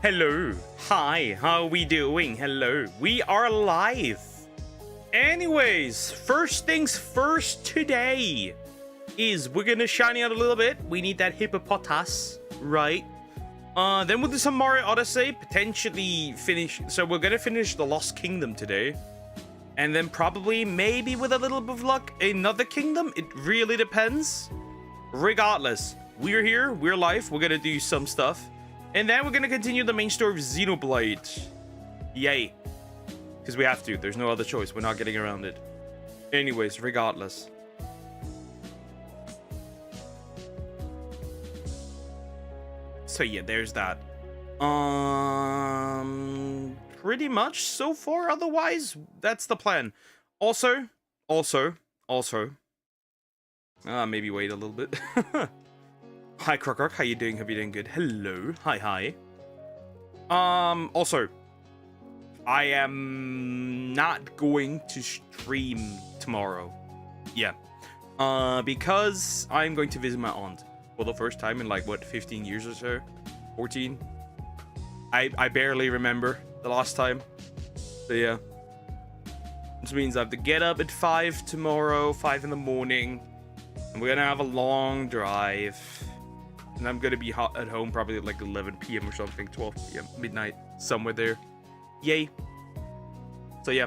Hello. Hi. How are we doing? Hello. We are live. Anyways, first things first today is we're gonna shiny out a little bit. We need that hippopotas, right? Then we'll do some Mario Odyssey, potentially finish. So we're gonna finish the Lost Kingdom today. And then probably, maybe with a little bit of luck, another kingdom. It really depends. Regardless, we're here, we're live, we're gonna do some stuff. And then we're gonna continue the main story of Xenoblade. Yay. Because we have to, there's no other choice, we're not getting around it. Anyways, regardless. So yeah, there's that. Pretty much so far, otherwise, that's the plan. Also, maybe wait a little bit. Hi, Krok, how you doing? Hope you're doing good. Hello. Hi. Also, I am not going to stream tomorrow. Yeah. Because I'm going to visit my aunt for the first time in like, what, 15 years or so? 14? I barely remember the last time. So yeah. Which means I have to get up at 5 tomorrow, 5 in the morning. And we're gonna have a long drive. And I'm gonna be at home probably at like 11 p.m. or something, 12 p.m., midnight, somewhere there. Yay. So yeah,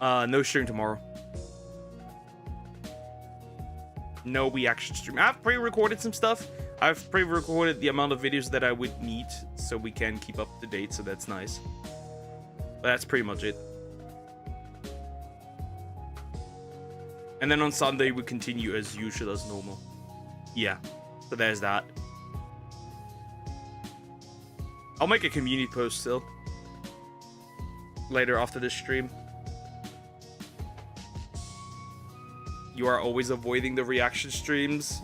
no stream tomorrow. No reaction stream. I've pre-recorded some stuff. I've pre-recorded the amount of videos that I would need so we can keep up to date, so that's nice. But that's pretty much it. And then on Sunday, we continue as usual, as normal. Yeah, so there's that. I'll make a community post still. Later after this stream. You are always avoiding the reaction streams.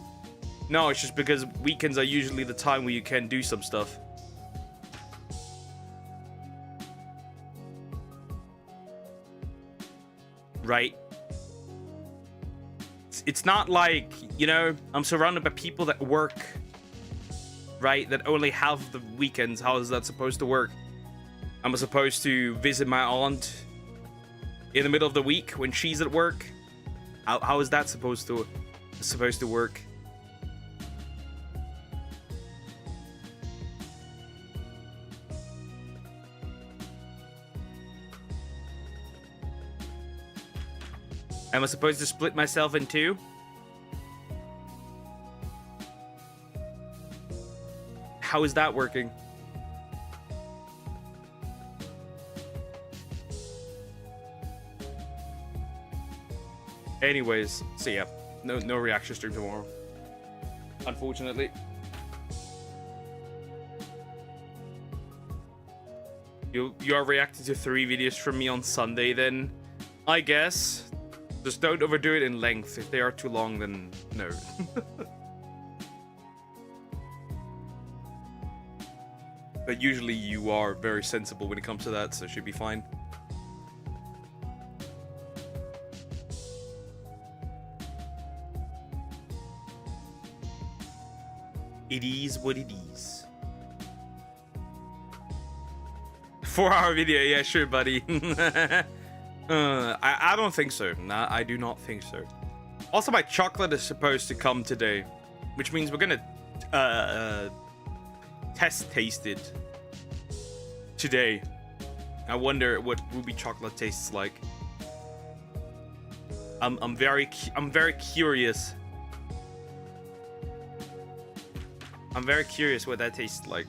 No, it's just because weekends are usually the time where you can do some stuff. Right? It's not like, you know, I'm surrounded by people that work, right? That only have the weekends. How is that supposed to work? I'm supposed to visit my aunt in the middle of the week when she's at work. How is that supposed to work? Am I supposed to split myself in two? How is that working? Anyways, so yeah, no reaction stream tomorrow, unfortunately. You are reacting to 3 videos from me on Sunday then, I guess. Just don't overdo it in length. If they are too long, then no. But usually you are very sensible when it comes to that, so it should be fine. It is what it is. 4-hour video, yeah, sure, buddy. I don't think so. Nah, I do not think so. Also, my chocolate is supposed to come today, which means we're gonna taste it today. I wonder what ruby chocolate tastes like. I'm very curious. I'm very curious what that tastes like.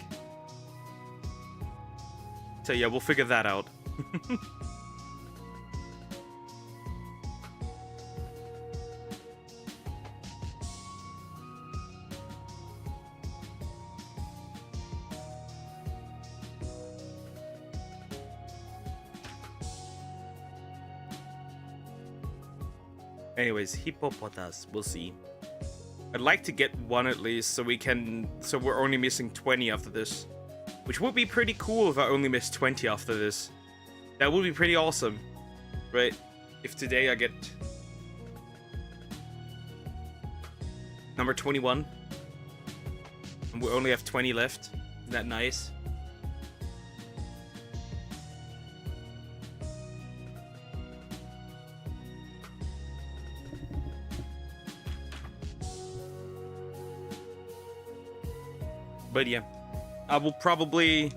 So yeah, we'll figure that out. Anyways, hippopotas, we'll see. I'd like to get one at least so we're only missing 20 after this. Which would be pretty cool if I only missed 20 after this. That would be pretty awesome. Right? If today I get number 21 and we only have 20 left. Isn't that nice? But yeah, I will probably...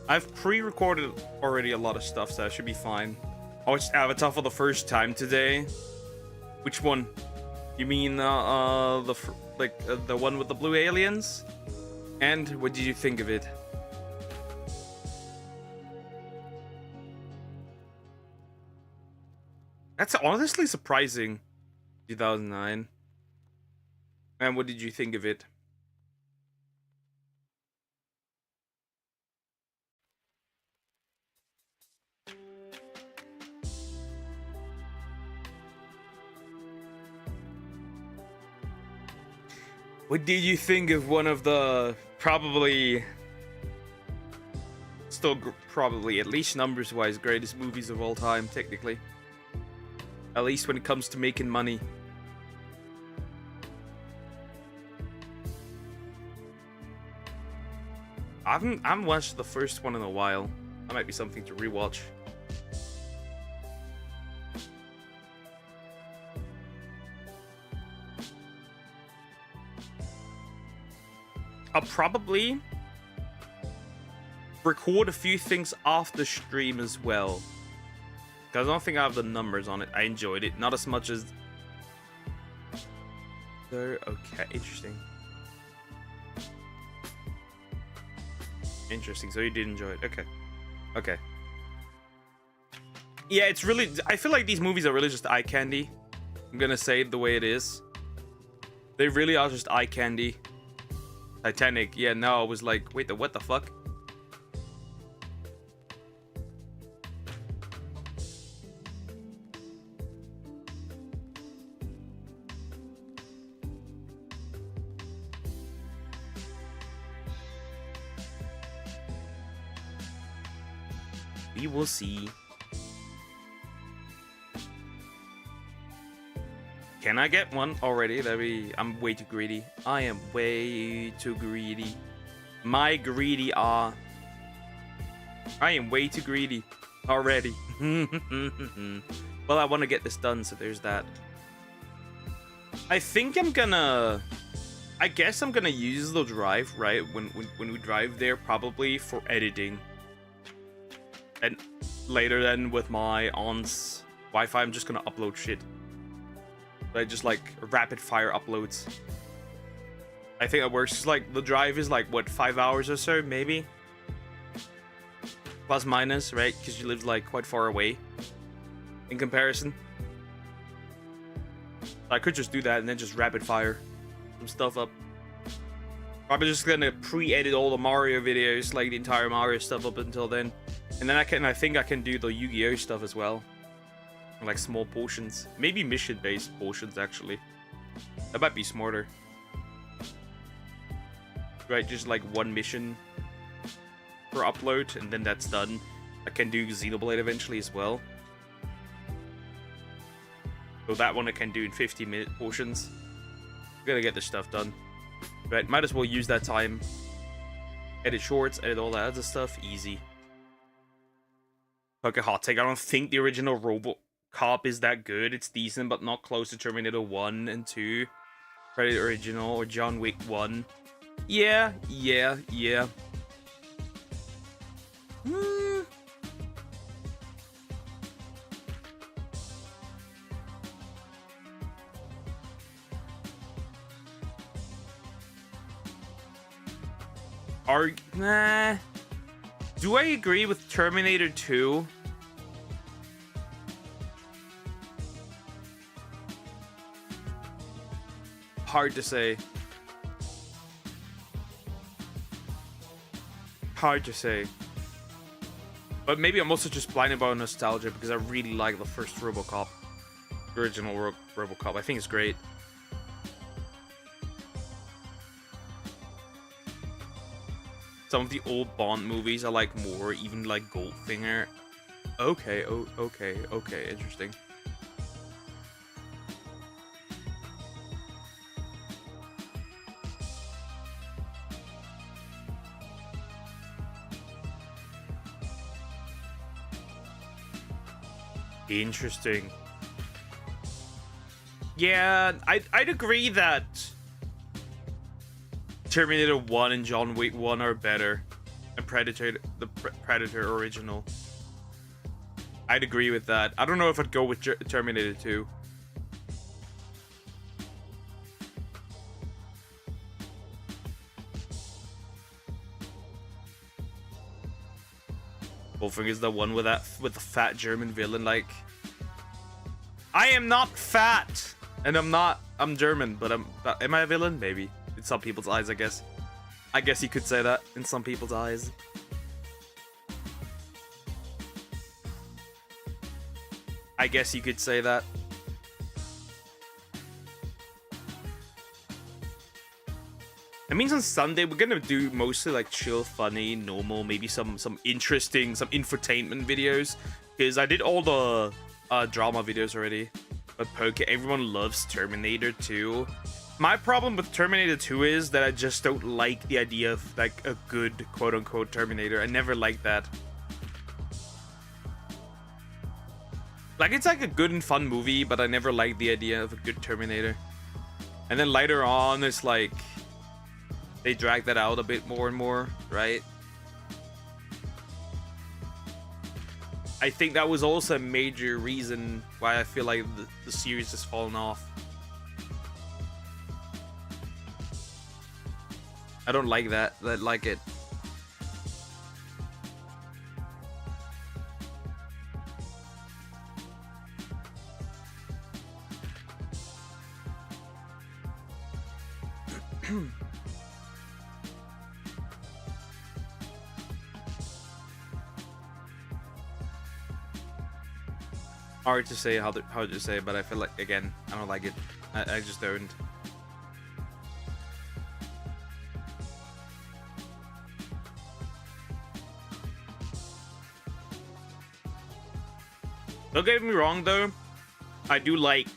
I've pre-recorded already a lot of stuff, so that should be fine. I watched Avatar for the first time today. Which one? You mean the one with the blue aliens? And what did you think of it? That's honestly surprising. 2009. And what did you think of it? What did you think of one of the probably at least numbers-wise greatest movies of all time, technically? At least when it comes to making money. I haven't watched the first one in a while. That might be something to rewatch. I'll probably record a few things off the stream as well. Because I don't think I have the numbers on it. I enjoyed it. Not as much as... So, okay, interesting. Interesting, so you did enjoy it. Okay. Okay. Yeah, it's really... I feel like these movies are really just eye candy. I'm gonna say it the way it is. They really are just eye candy. Titanic, yeah, no, I was like, wait, what the fuck? We will see. Can I get one already? I'm way too greedy. I am way too greedy. My greedy are. I am way too greedy already. Well, I want to get this done, so there's that. I think I'm gonna... I guess I'm gonna use the drive, right? When we drive there, probably for editing. And later then with my aunt's Wi-Fi, I'm just gonna upload shit. Just like rapid fire uploads. I think it works. Like the drive is like what, 5 hours or so, maybe, plus minus, right? Because you live like quite far away in comparison. I could just do that and then just rapid fire some stuff up. Probably just gonna pre-edit all the Mario videos, like the entire Mario stuff up until then. And then I think I can do the Yu-Gi-Oh stuff as well. Like small portions. Maybe mission-based portions, actually. That might be smarter. Right, just like one mission per upload, and then that's done. I can do Xenoblade eventually as well. So that one I can do in 50-minute portions. I'm gonna get this stuff done. Right, might as well use that time. Edit shorts, edit all that other stuff. Easy. Okay, hot take. I don't think the original RoboCop is that good. It's decent, but not close to Terminator 1 and 2. Predator Original or John Wick 1. Yeah. Nah. Do I agree with Terminator 2? Hard to say. Hard to say. But maybe I'm also just blinded by nostalgia because I really like the first RoboCop. The original RoboCop. I think it's great. Some of the old Bond movies I like more, even like Goldfinger. Okay, okay, interesting. Interesting. Yeah, I'd agree that Terminator 1 and John Wick 1 are better than the Predator original. I'd agree with that. I don't know if I'd go with Terminator 2. Wolfgang is the one with the fat German villain. Like, I am not fat, and I'm German, but am I a villain? Maybe. In some people's eyes, I guess. I guess you could say that in some people's eyes. I guess you could say that. That means on Sunday we're gonna do mostly like chill, funny, normal, maybe some interesting, some infotainment videos. Because I did all the drama videos already. But everyone loves Terminator 2. My problem with Terminator 2 is that I just don't like the idea of like a good quote-unquote Terminator. I never liked that. Like, it's like a good and fun movie, but I never liked the idea of a good Terminator. And then later on, it's like they drag that out a bit more and more, right? I think that was also a major reason why I feel like the series has fallen off. I don't like that. I like it. Hard to say how to say, but I feel like, again, I don't like it. I just don't. Don't get me wrong though, I do like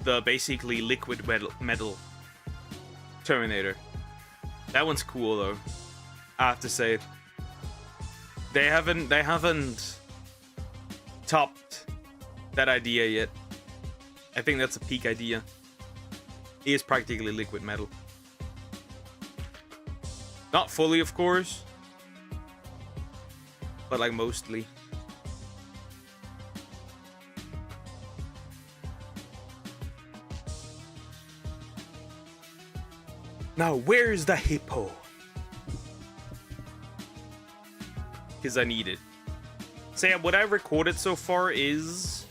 the basically liquid metal Terminator. That one's cool though, I have to say. They haven't topped that idea yet. I think that's a peak idea. It is practically liquid metal. Not fully, of course, but like mostly. Now, where's the hippo? Because I need it. So yeah, what I've recorded so far is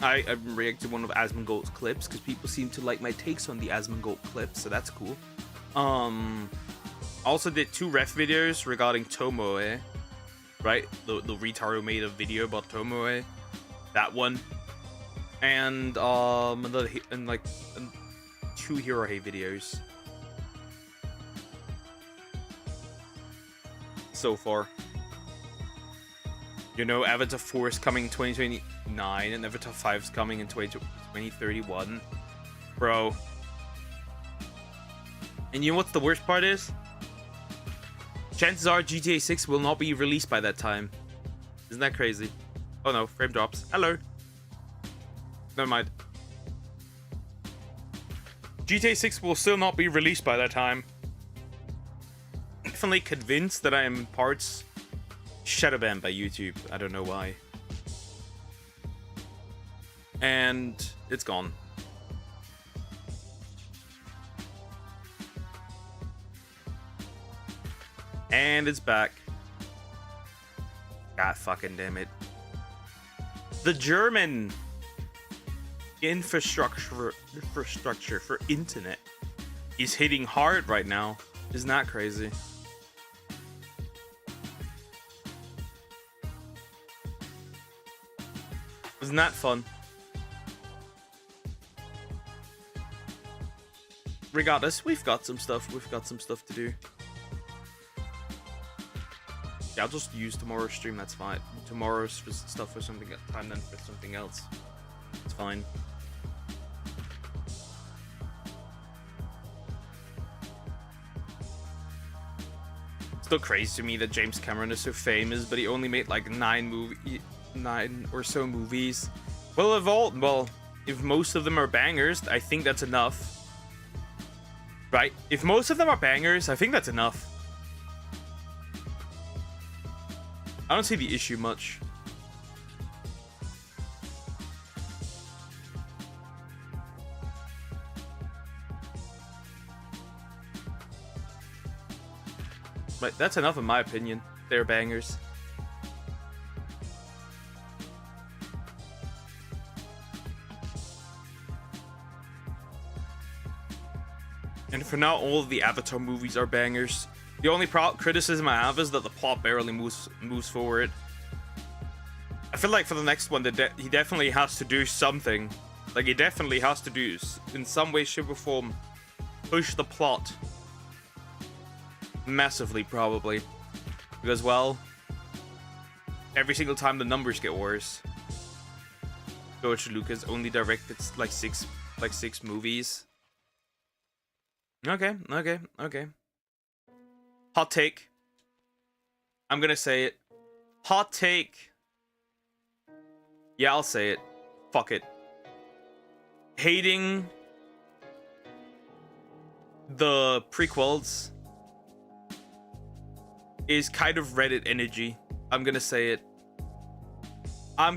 I reacted to one of Asmongold's clips because people seem to like my takes on the Asmongold clips, so that's cool. Also did 2 ref videos regarding Tomoe, right? The retard who made a video about Tomoe, that one, and another and 2 Hero Hate videos so far. You know, Avatar 4 is coming in 2029, and Avatar 5 is coming in 2031. Bro. And you know what's the worst part is? Chances are GTA 6 will not be released by that time. Isn't that crazy? Oh no, frame drops. Hello. Never mind. GTA 6 will still not be released by that time. Definitely convinced that I am parts shadow banned by YouTube. I don't know why. And it's gone. And it's back. God fucking damn it. The German infrastructure for internet is hitting hard right now. Isn't that crazy? Isn't that fun? Regardless, we've got some stuff to do. Yeah, I'll just use tomorrow's stream, that's fine. Tomorrow's stuff for something time, then for something else. It's fine. Still crazy to me that James Cameron is so famous, but he only made like 9 or so movies. Well, if most of them are bangers, I think that's enough. Right? If most of them are bangers, I think that's enough. I don't see the issue much. But that's enough in my opinion. They're bangers. And for now, all of the Avatar movies are bangers. The only criticism I have is that the plot barely moves forward. I feel like for the next one, he definitely has to do something. Like, he definitely has to do, in some way, shape, or form, push the plot. Massively, probably. Because, well, every single time the numbers get worse. George Lucas only directed like six movies. Okay. Hot take. I'm gonna say it. Hot take. Yeah, I'll say it. Fuck it. Hating the prequels is kind of Reddit energy. I'm gonna say it. I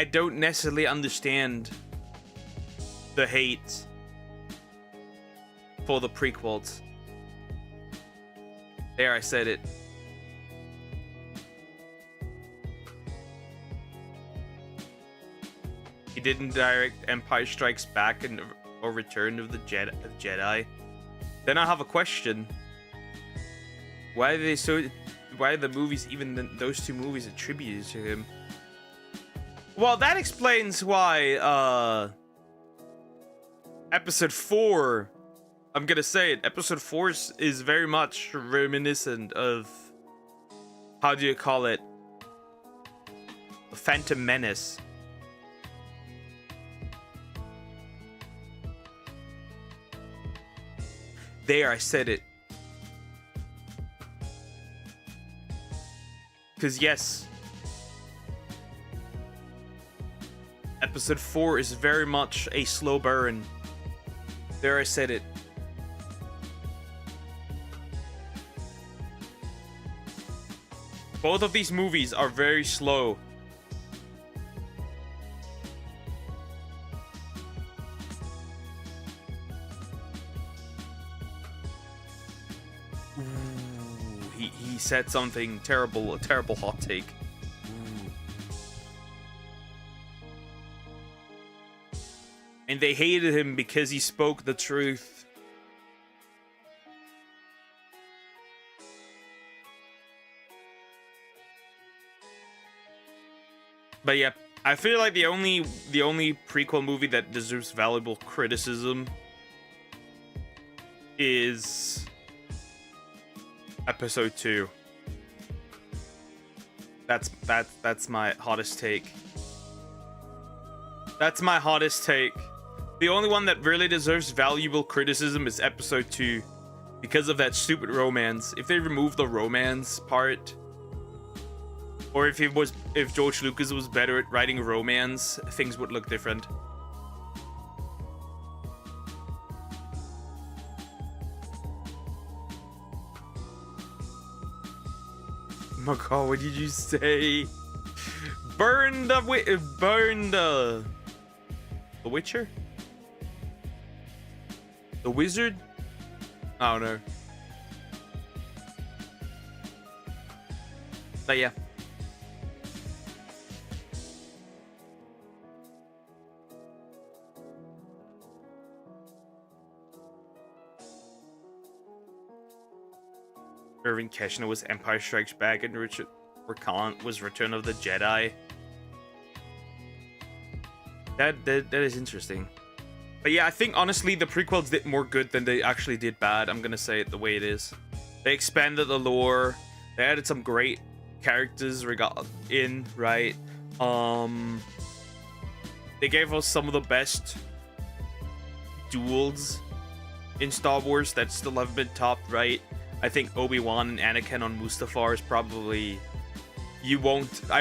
don't necessarily understand the hate for the prequels. There, I said it. He didn't direct Empire Strikes Back or Return of the Jedi. Then I have a question. Why are the movies, even those 2 movies, attributed to him? Well, that explains why episode 4, I'm gonna say it, episode 4 is very much reminiscent of, how do you call it, the Phantom Menace. There, I said it. Because yes, episode 4 is very much a slow burn. There, I said it. Both of these movies are very slow. Ooh, he said something terrible, a terrible hot take. Ooh. And they hated him because he spoke the truth. But yeah, I feel like the only prequel movie that deserves valuable criticism is Episode 2. That's my hottest take. That's my hottest take. The only one that really deserves valuable criticism is Episode 2 because of that stupid romance. If they remove the romance part, or if George Lucas was better at writing romance, things would look different. Oh my god, what did you say? Burn the Witcher? The Wizard? I don't know. But yeah. Irving Keshner was Empire Strikes Back and Richard Recant was Return of the Jedi. That is interesting. But yeah, I think honestly the prequels did more good than they actually did bad. I'm gonna say it the way it is. They expanded the lore. They added some great characters in, right? They gave us some of the best duels in Star Wars that still have been topped, right? I think Obi-Wan and Anakin on Mustafar is probably... I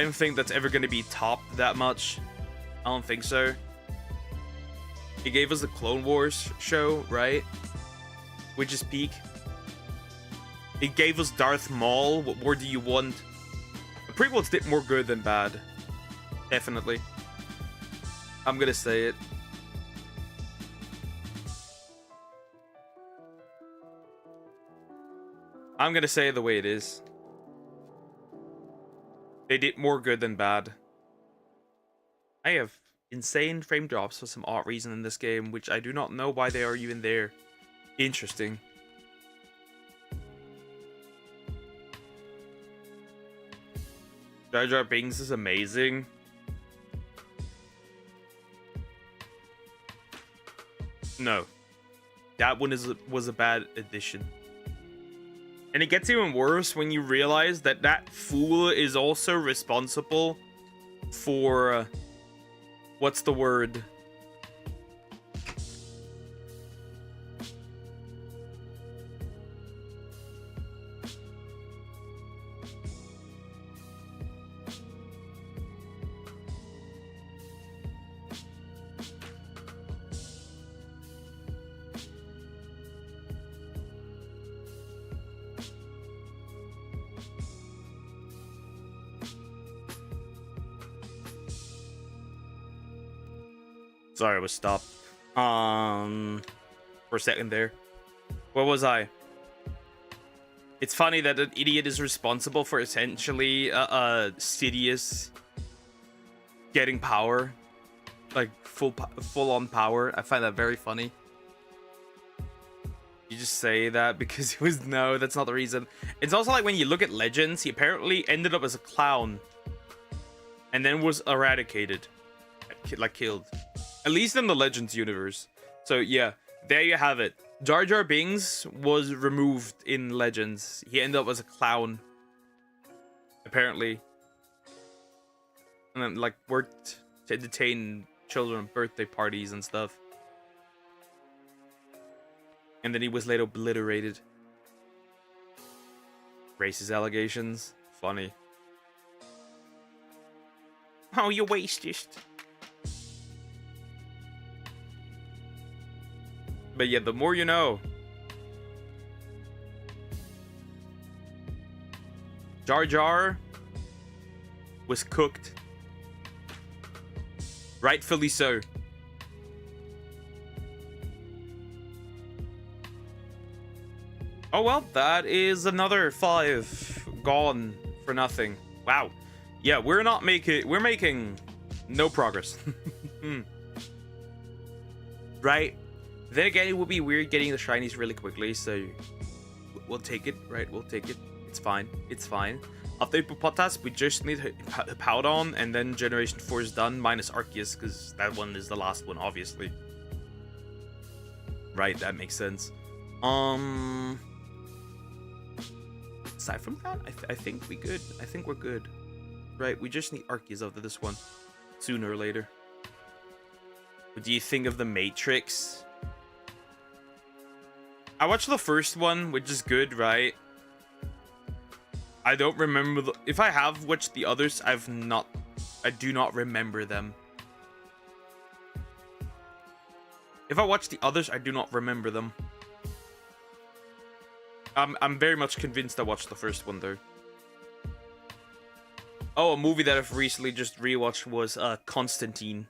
don't think that's ever going to be topped that much. I don't think so. It gave us the Clone Wars show, right? Which is peak. It gave us Darth Maul. What more do you want? The prequels did more good than bad. Definitely. I'm gonna say it. I'm gonna say it the way it is. They did more good than bad. I have insane frame drops for some odd reason in this game, which I do not know why they are even there. Interesting. Jar Jar Binks is amazing. No. That one was a bad addition. And it gets even worse when you realize that that fool is also responsible for... what's the word? Sorry, I was stopped. For a second there. Where was I? It's funny that an idiot is responsible for essentially Sidious getting power, like full on power. I find that very funny. You just say that because he was no, that's not the reason. It's also like when you look at Legends, he apparently ended up as a clown, and then was eradicated, like killed. At least in the Legends universe. So yeah, there you have it. Jar Jar Binks was removed in Legends. He ended up as a clown, apparently. And then like worked to entertain children at birthday parties and stuff. And then he was later obliterated. Racist allegations. Funny. Oh, you racist. But yeah, the more you know. Jar Jar was cooked. Rightfully so. Oh well, that is another 5 gone for nothing. Wow. Yeah, we're making no progress. right? Then again, it would be weird getting the shinies really quickly, so we'll take it, right? We'll take it. It's fine. It's fine. After Hippopotas, we just need Hippowdon, and then Generation 4 is done, minus Arceus, because that one is the last one, obviously. Right, that makes sense. Aside from that, I think we good. I think we're good. Right, we just need Arceus after this one. Sooner or later. What do you think of the Matrix? I watched the first one, which is good, right? I don't remember if I have watched the others, I do not remember them. If I watch the others, I do not remember them. I'm very much convinced I watched the first one though. Oh, a movie that I've recently just rewatched was Constantine.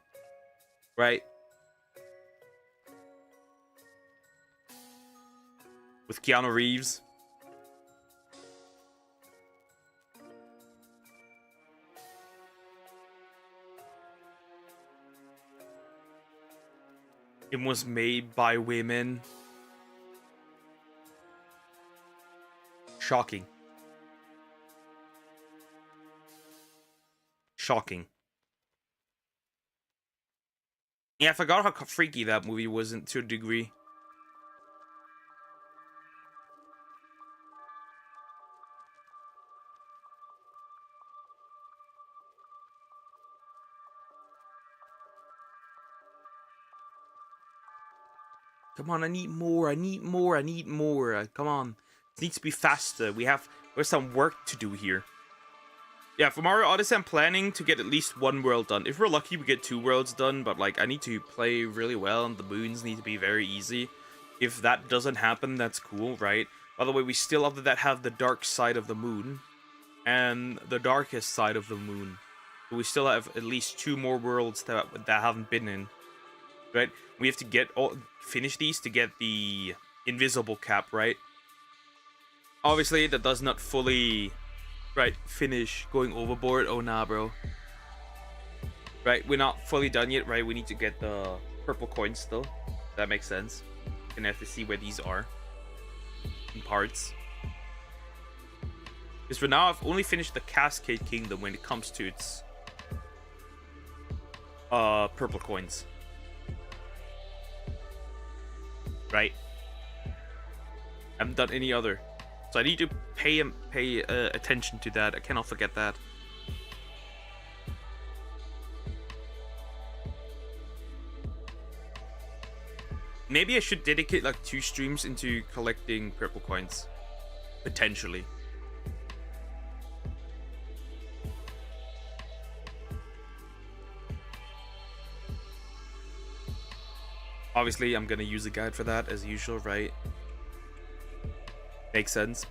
Right? With Keanu Reeves. It was made by women. Shocking. Shocking. Yeah, I forgot how freaky that movie was to a degree. Come on, I need more, I need more, I need more. Come on. It needs to be faster. There's some work to do here. Yeah, for Mario Odyssey, I'm planning to get at least one world done. If we're lucky, we get 2 worlds done, but like, I need to play really well, and the moons need to be very easy. If that doesn't happen, that's cool, right? By the way, we still, after that, have the dark side of the moon, and the darkest side of the moon. So we still have at least 2 more worlds that haven't been in, right? We have to finish these to get the invisible cap, right? Obviously, that does not fully... Right, finish going overboard. Oh, nah, bro. Right, we're not fully done yet, right? We need to get the purple coins still. That makes sense. Gonna have to see where these are. In parts. Because for now, I've only finished the Cascade Kingdom when it comes to its... purple coins. Right? I haven't done any other. So I need to pay attention to that. I cannot forget that. Maybe I should dedicate like 2 streams into collecting purple coins. Potentially. Obviously, I'm gonna use a guide for that as usual, right? Makes sense.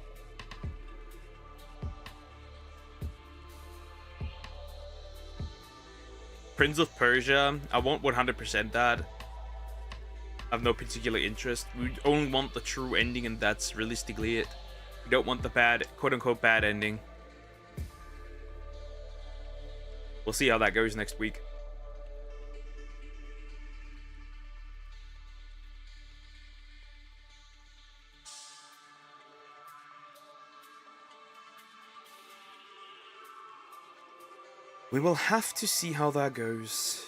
Prince of Persia, I won't 100% that. I have no particular interest. We only want the true ending, and that's realistically it. We don't want the bad, quote-unquote bad ending. We'll see how that goes next week. We will have to see how that goes.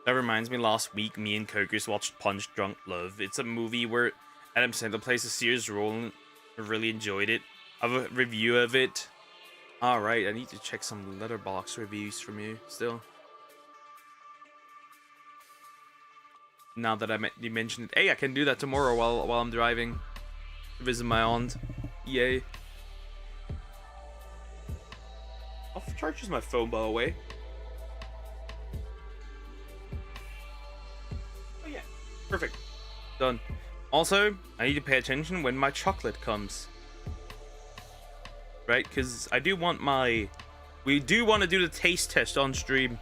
That reminds me, last week, me and Kokus watched Punch Drunk Love. It's a movie where Adam Sandler plays a serious role. I really enjoyed it. I have a review of it. Alright, I need to check some Letterboxd reviews from you still. Now that you mentioned it. Hey, I can do that tomorrow while I'm driving to visit my aunt. Yay. Off charges my phone, by the way. Oh yeah, perfect. Done. Also, I need to pay attention when my chocolate comes. Right, because I do want my... We do want to do the taste test on stream.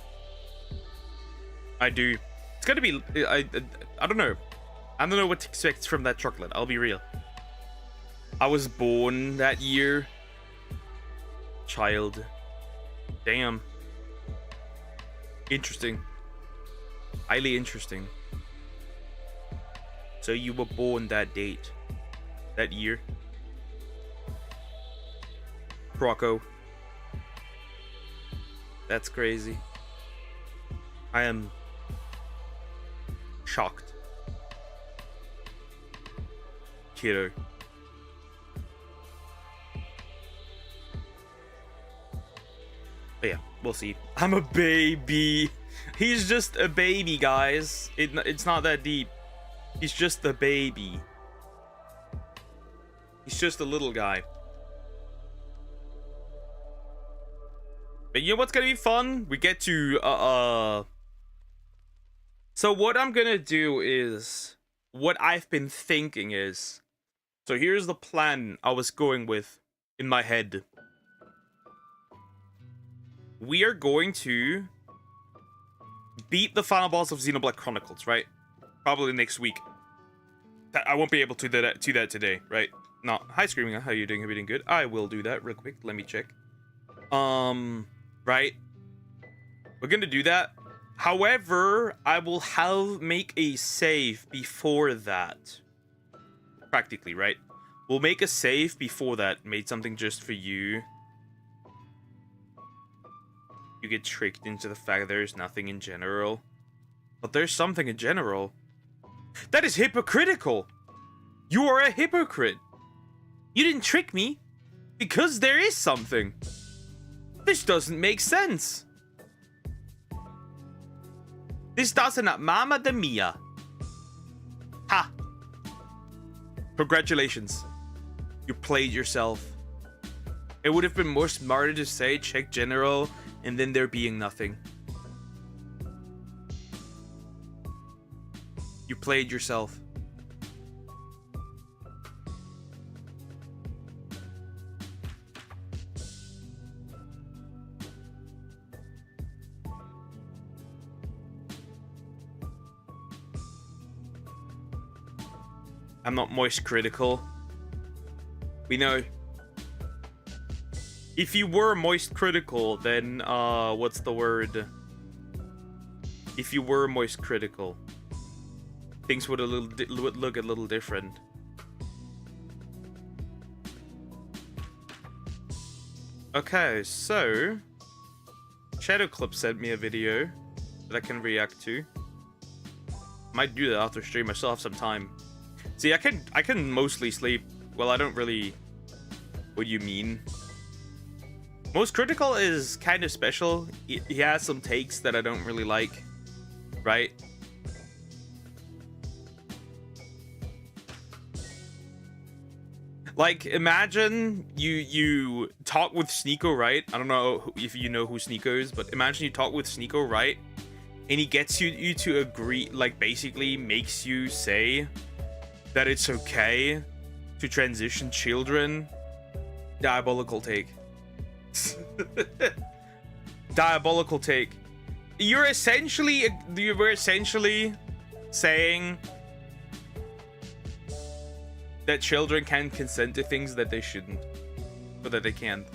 I do. It's gonna be... I don't know. I don't know what to expect from that chocolate, I'll be real. I was born that year. Child. Damn. Interesting. Highly interesting. So you were born that date, that year. Rocco. That's crazy. I am shocked. Kiddo. But yeah, we'll see. I'm a baby. He's just a baby, guys. It's not that deep. He's just a baby. He's just a little guy. But you know what's gonna be fun? We get to So what I'm gonna do is, what I've been thinking is, so here's the plan I was going with in my head. We are going to beat the final boss of Xenoblade Chronicles, right? Probably next week. I won't be able to do that today, right? No. Hi, Screaming. How are you doing? Everything good? I will do that real quick. Let me check. Right? We're gonna do that. However, I will make a save before that. Practically, right? We'll make a save before that. Made something just for you. You get tricked into the fact that there's nothing in general. But there's something in general. That is hypocritical! You are a hypocrite! You didn't trick me! Because there is something! This doesn't make sense! This doesn't... Mamma de mia! Ha! Congratulations. You played yourself. It would have been more smarter to say check general and then there being nothing. You played yourself. I'm not moist critical. We know. If you were moist critical, then what's the word? If you were moist critical, things would look a little different. Okay, so Shadowclip sent me a video that I can react to. Might do that after stream. I still have some time. See, I can mostly sleep. Well, I don't really. What do you mean? Most critical is kind of special. He has some takes that I don't really like, right? Like, imagine you talk with Sneeko, right? I don't know if you know who Sneeko is, but imagine you talk with Sneeko, right? And he gets you to agree, like basically makes you say that it's okay to transition children. Diabolical take. Diabolical take. You were essentially saying that children can consent to things that they shouldn't, but that they can't.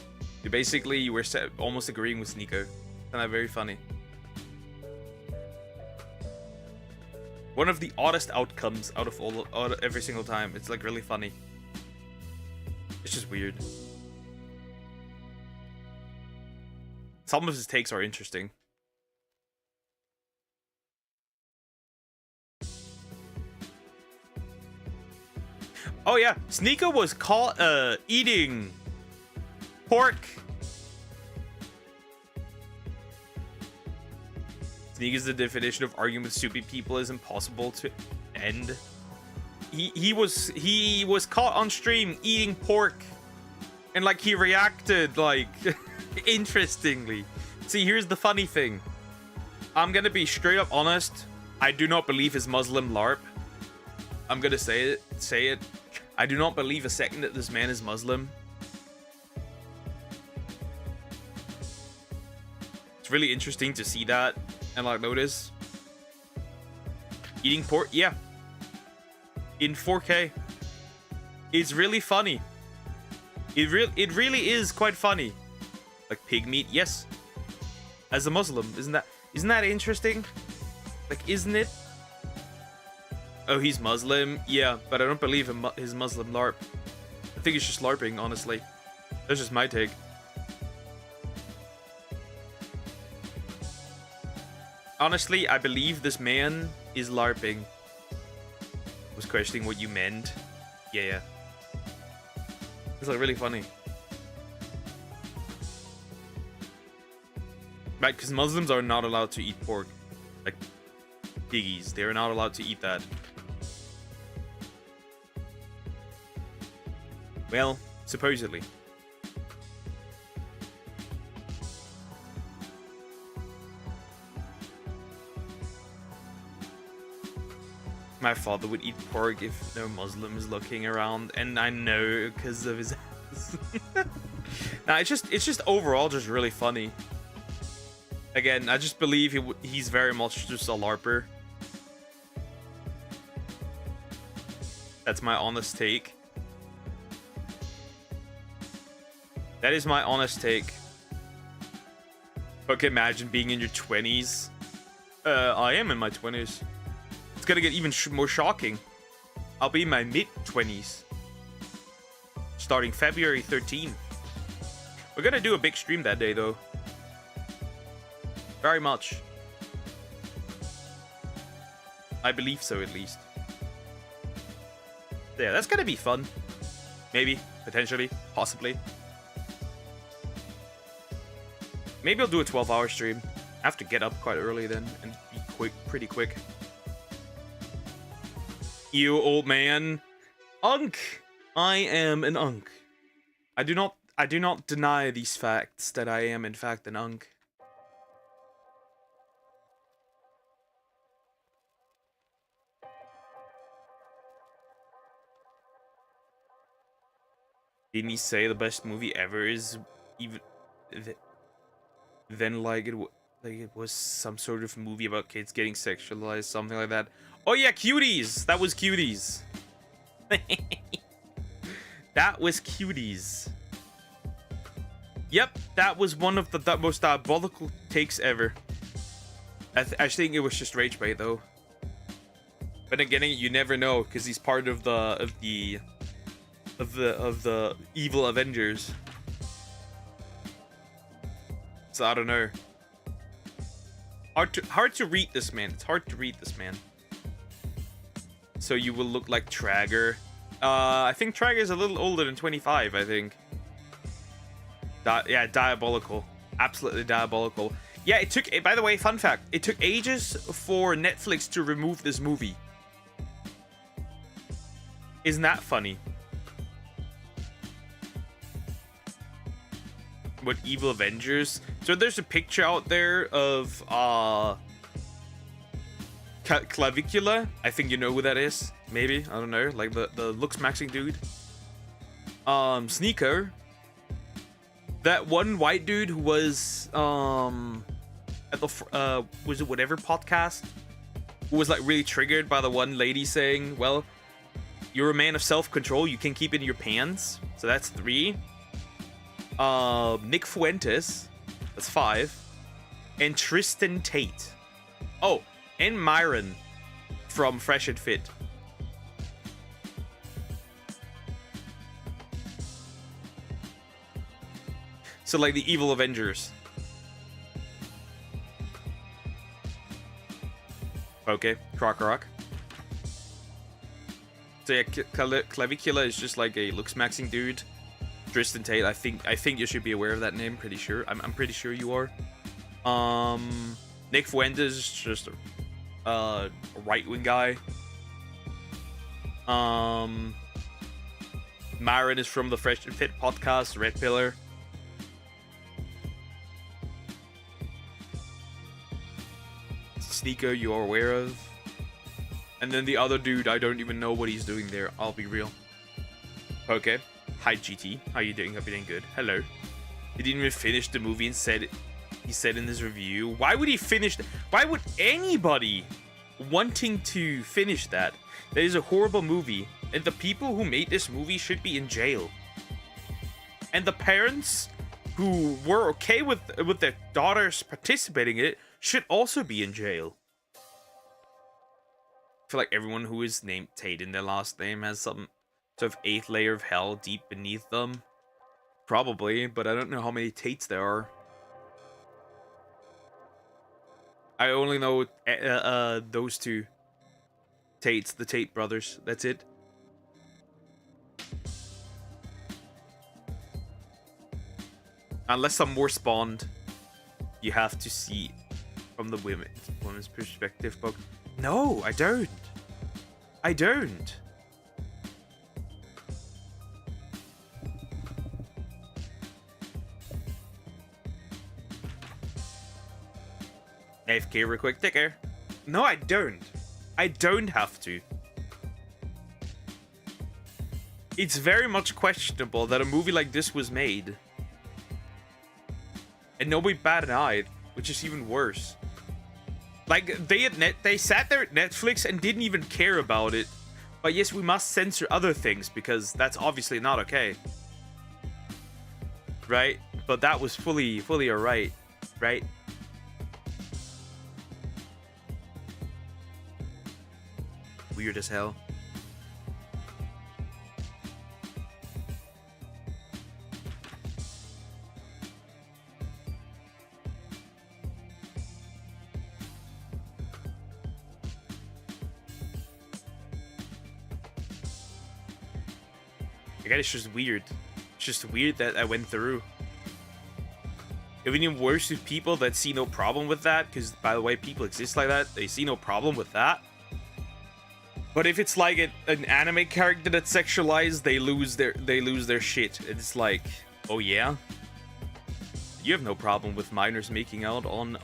You were almost agreeing with Sneeko. Kind of very funny. One of the oddest outcomes out of every single time. It's like really funny. It's just weird. Some of his takes are interesting. Oh yeah, Sneeko was caught eating pork. Sneeko is the definition of arguing with stupid people is impossible to end. He was caught on stream eating pork, and like he reacted like interestingly. See, here's the funny thing. I'm gonna be straight up honest. I do not believe his Muslim LARP. I'm gonna say it. I do not believe a second that this man is Muslim. It's really interesting to see that and like notice. Eating pork, yeah. In 4K. It's really funny. It really is quite funny. Like pig meat, yes. As a Muslim, isn't that interesting? Like, isn't it? Oh, he's Muslim? Yeah, but I don't believe his Muslim LARP. I think he's just LARPing, honestly. That's just my take. Honestly, I believe this man is LARPing. I was questioning what you meant. Yeah. It's like really funny. Right, because Muslims are not allowed to eat pork. Like, piggies. They are not allowed to eat that. Well, supposedly. My father would eat pork if no Muslim is looking around, and I know because of his ass. Nah, it's just overall just really funny. Again, I just believe he's very much just a LARPer. That's my honest take. That is my honest take. Okay, imagine being in your 20s. I am in my 20s. It's gonna get even more shocking. I'll be in my mid-20s. Starting February 13th. We're gonna do a big stream that day, though. Very much. I believe so, at least. Yeah, that's gonna be fun. Maybe. Potentially. Possibly. Maybe I'll do a 12-hour stream. I have to get up quite early then and be quick, pretty quick. You old man. Unk. I am an unk. I do not deny these facts that I am in fact an unk. Didn't he say the best movie ever is even then like it was some sort of movie about kids getting sexualized, something like that. Oh yeah, Cuties. That was Cuties. That was Cuties. Yep, that was one of the most diabolical takes ever. I think it was just rage bait though. But again, you never know because he's part of the evil Avengers. So I don't know. Hard to read this man. It's hard to read this man. So you will look like Trager. I think Trager is a little older than 25. I think. Yeah, diabolical. Absolutely diabolical. Yeah, it took. By the way, fun fact: it took ages for Netflix to remove this movie. Isn't that funny? What evil Avengers? So there's a picture out there of Clavicula. I think you know who that is. Maybe, I don't know. Like the looks maxing dude. Sneaker. That one white dude who was at the was it whatever podcast? Who was like really triggered by the one lady saying, "Well, you're a man of self-control. You can keep it in your pants." So that's 3. Nick Fuentes, that's 5, and Tristan Tate. Oh, and Myron from Fresh and Fit. So like the evil Avengers. Okay, Croc Rock. So yeah, Clavicula is just like a looks maxing dude. Tristan Tate, I think you should be aware of that name. Pretty sure. I'm pretty sure you are. Nick Fuentes is just a right-wing guy. Myron is from the Fresh and Fit podcast, Red Pillar. Sneaker, you are aware of. And then the other dude, I don't even know what he's doing there. I'll be real. Okay. Hi GT, how you doing? Hope you're doing good. Hello. He didn't even finish the movie and he said in his review. Why would he finish? Why would anybody wanting to finish that? That is a horrible movie, and the people who made this movie should be in jail. And the parents who were okay with their daughters participating in it should also be in jail. feel like everyone who is named Tate in their last name has some sort of 8th layer of hell deep beneath them. Probably, but I don't know how many Tates there are. I only know those two Tates, the Tate brothers. That's it. Unless some more spawned, you have to see from the women's perspective. But no, I don't. I don't. AFK real quick, take care. No, I don't. I don't have to. It's very much questionable that a movie like this was made. And nobody batted an eye, which is even worse. Like, they sat there at Netflix and didn't even care about it. But yes, we must censor other things because that's obviously not okay. Right? But that was fully alright. Right? Weird as hell. Again, it's just weird. It's just weird that I went through. Even worse with people that see no problem with that, because by the way, people exist like that. They see no problem with that. But if it's like an anime character that's sexualized, they lose their shit. It's like, oh yeah, you have no problem with minors making out on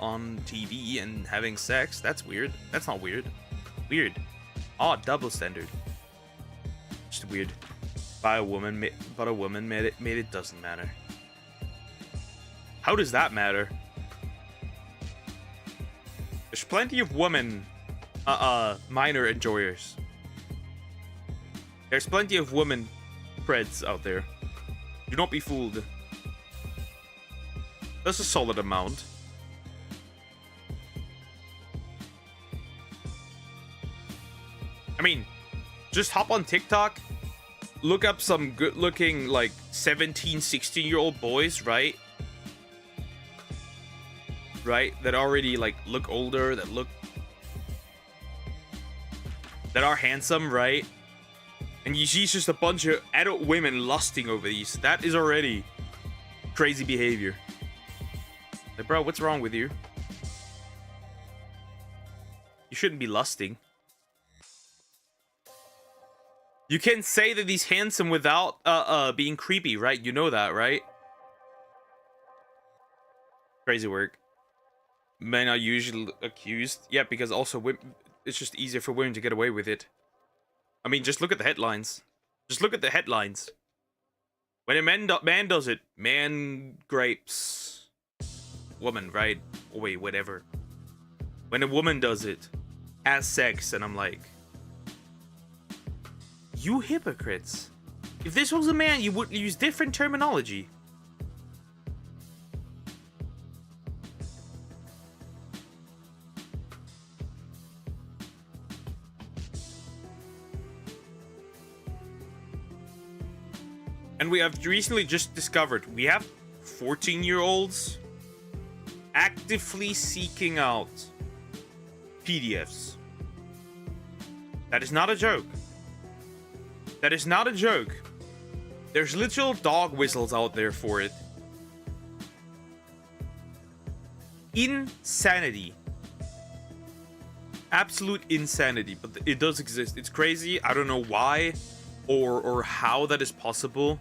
TV and having sex. That's weird. That's not weird. Weird. Oh, double standard. Just weird. By a woman, but a woman made it doesn't matter. How does that matter? There's plenty of women, minor enjoyers. There's plenty of women Preds out there. Do not be fooled. That's a solid amount. I mean, just hop on TikTok, look up some good-looking, like, 17, 16-year-old boys, right? Right? That already, like, look older, that are handsome, right? And you see just a bunch of adult women lusting over these. That is already crazy behavior. Like, bro, what's wrong with you? You shouldn't be lusting. You can say that he's handsome without being creepy, right? You know that, right? Crazy work. Men are usually accused. Yeah, because also it's just easier for women to get away with it. I mean, just look at the headlines. Just look at the headlines. When a man does it, man grapes woman, right? Oh, wait, whatever. When a woman does it, has sex, and I'm like, you hypocrites. If this was a man, you would use different terminology. And we have recently just discovered we have 14-year-olds actively seeking out PDFs. That is not a joke. That is not a joke. There's literal dog whistles out there for it. Insanity. Absolute insanity. But it does exist. It's crazy. I don't know why or how that is possible.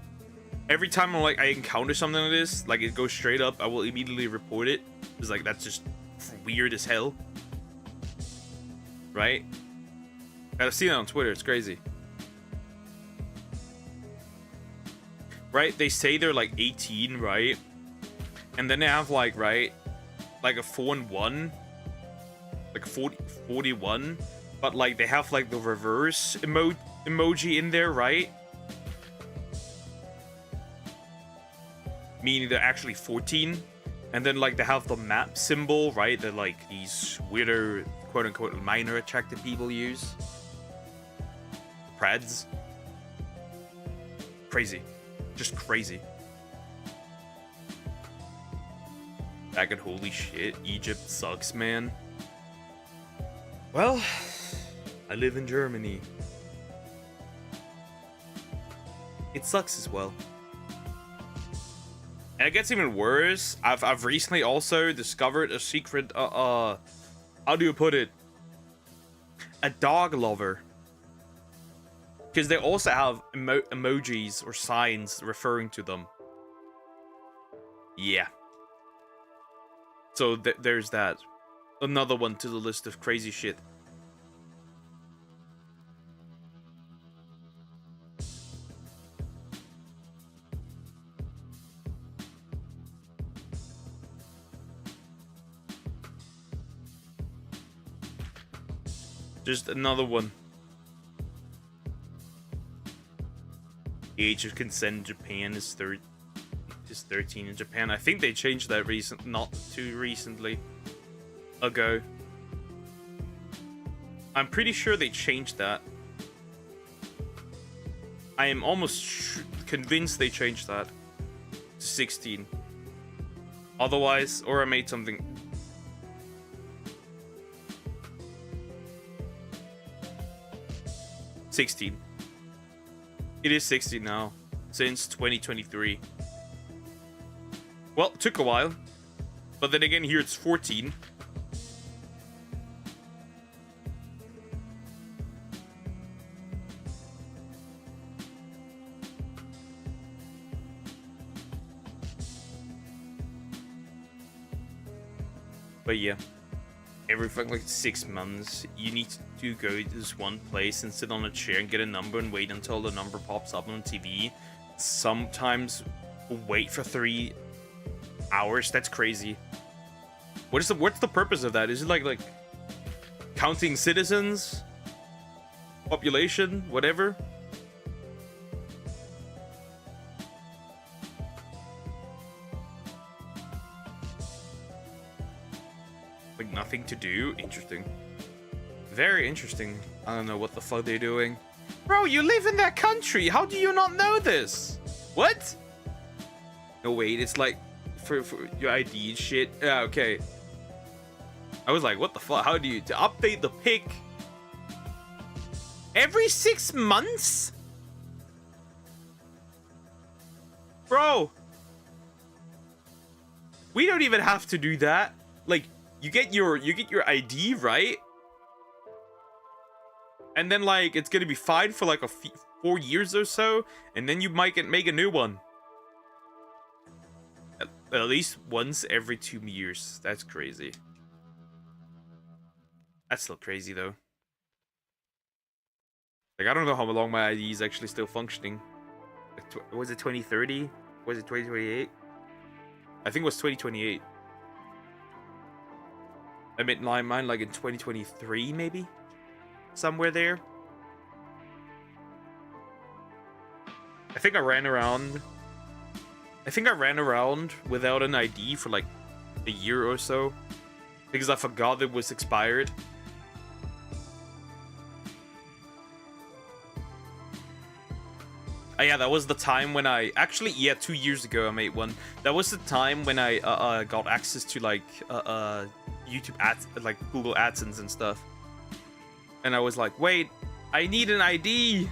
Every time I encounter something like this, like it goes straight up, I will immediately report it. It's like, that's just weird as hell. Right? I've seen it on Twitter. It's crazy. Right? They say they're like 18, right? And then they have like, right? Like a 4 and 1. Like 41. But like they have like the reverse emoji in there, right? Meaning they're actually 14. And then like they have the map symbol, right? They're like these weirder quote-unquote minor attractive people use. Preds. Crazy. Just crazy. Back at holy shit, Egypt sucks, man. Well, I live in Germany. It sucks as well. And it gets even worse. I've recently also discovered a secret, how do you put it? A dog lover. Because they also have emojis or signs referring to them. Yeah. So there's that. Another one to the list of crazy shit. Just another one. Age of consent in Japan is 13 in Japan. I think they changed that not too recently ago. I'm pretty sure they changed that. I am almost convinced they changed that to 16. Otherwise, or I made something. $16. It is 16 now, since 2023. Well, it took a while, but then again here it's 14. But yeah, every like 6 months, you need to go to this one place and sit on a chair and get a number and wait until the number pops up on TV. Sometimes wait for 3 hours. That's crazy. What's the purpose of that? Is it like counting citizens, population, whatever? Like nothing to do? Interesting. Very interesting. I don't know what the fuck they're doing. Bro, you live in that country. How do you not know this? What? No, wait. It's like for your ID and shit. Yeah, okay. I was like, what the fuck? How do you to update the pic? Every 6 months? Bro. We don't even have to do that. Like, you get your ID, right? And then like it's gonna be fine for like 4 years or so, and then you might make a new one. At least once every 2 years. That's crazy. That's still crazy though. Like I don't know how long my ID is actually still functioning. Was it 2030? Was it 2028? I think it was 2028. I meant mine like in 2023 maybe? Somewhere there. I think I ran around without an ID for like a year or so because I forgot it was expired. Oh yeah, that was the time when I actually 2 years ago I made one. That was the time when I got access to like YouTube ads, like Google AdSense and stuff. And I was like, wait, I need an ID.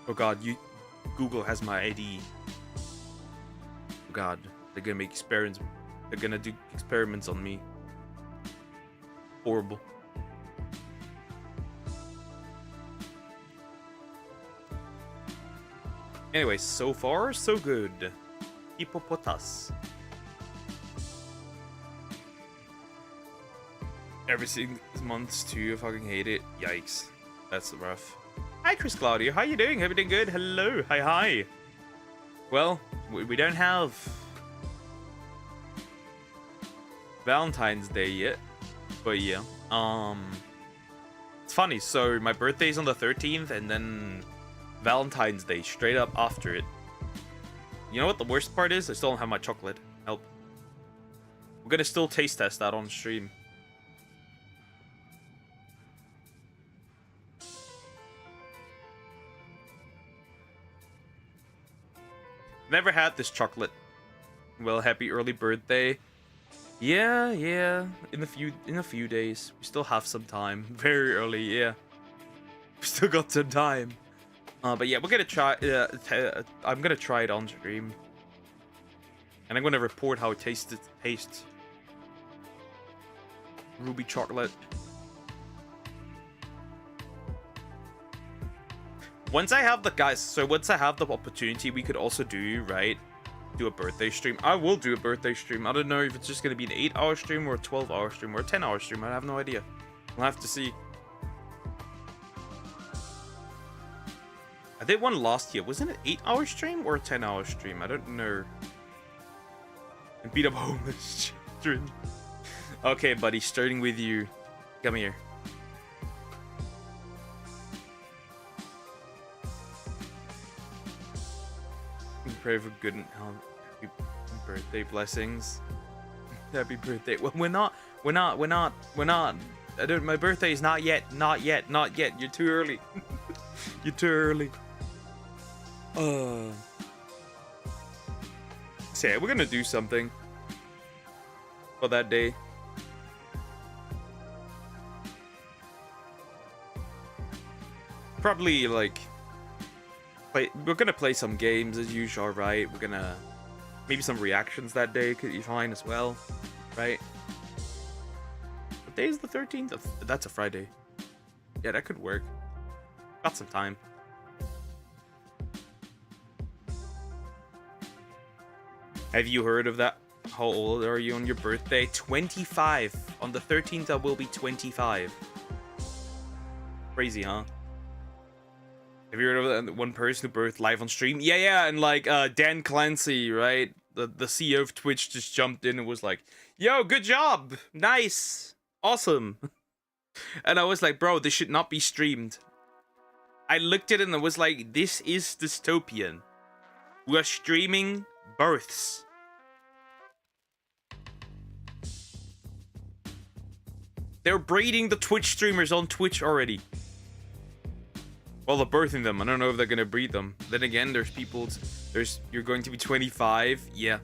Oh god, Google has my ID. Oh god, they're gonna make experiments. They're gonna do experiments on me. Horrible. Anyway, so far, so good. Hippopotas. Every 6 months too, I fucking hate it. Yikes. That's rough. Hi, Chris Claudio. How you doing? Everything good? Hello. Hi. Well, we don't have Valentine's Day yet. But yeah. It's funny. So my birthday's on the 13th and then Valentine's Day straight up after it. You know what the worst part is? I still don't have my chocolate. Help. We're gonna still taste test that on stream. Never had this chocolate. Well, happy early birthday. Yeah. In a few days. We still have some time. Very early, yeah. We still got some time. But yeah, we're gonna try. I'm gonna try it on stream, and I'm gonna report how it tastes. Ruby chocolate. Once I have the opportunity, we could also do a birthday stream. I will do a birthday stream. I don't know if it's just gonna be an 8-hour stream or a 12-hour stream or a 10-hour stream. I have no idea. We'll have to see. I did one last year. Was it an 8-hour stream or a 10-hour stream? I don't know. And beat up homeless children. Okay, buddy, starting with you. Come here. Pray for good and happy birthday blessings. Happy birthday. Well, we're not. I don't. My birthday is not yet. Not yet. You're too early. You're too early. So yeah, we're gonna do something for that day. Probably like we're gonna play some games as usual, right? We're gonna maybe some reactions that day could be fine as well, right? What day is the 13th? That's a Friday. Yeah, that could work. Got some time. Have you heard of that? How old are you on your birthday? 25. On the 13th, I will be 25. Crazy, huh? Have you heard of that one person who birthed live on stream? Yeah, and like Dan Clancy, right? The CEO of Twitch just jumped in and was like, "Yo, good job, nice, awesome." And I was like, "Bro, this should not be streamed." I looked at it and I was like, "This is dystopian. We are streaming births." They're breeding the Twitch streamers on Twitch already. Well, they're birthing them. I don't know if they're gonna breed them. Then again, you're going to be 25. Yeah.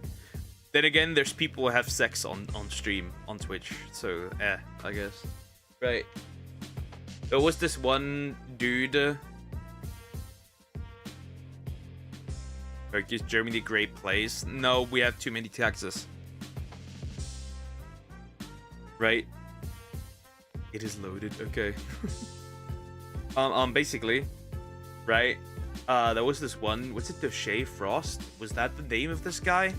Then again, there's people who have sex on stream on Twitch. So, I guess. Right. There was this one dude. Is Germany a great place? No, we have too many taxes. Right. It is loaded. Okay. Basically, right? There was this one. Was it Deshae Frost? Was that the name of this guy?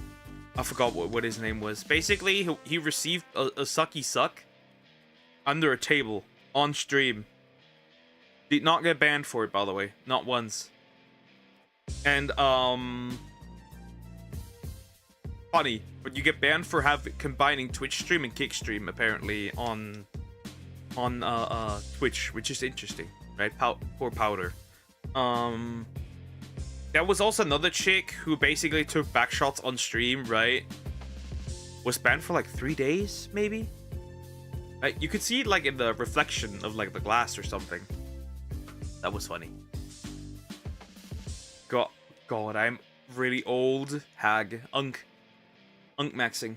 I forgot what his name was. Basically, he received a sucky suck under a table on stream. Did not get banned for it, by the way, not once. And funny, but you get banned for combining Twitch stream and Kick stream apparently on Twitch, which is interesting. Right, poor Powder. There was also another chick who basically took backshots on stream, right? Was banned for like 3 days, maybe? Right, you could see it like in the reflection of like the glass or something. That was funny. God, I'm really old. Hag. Unk maxing.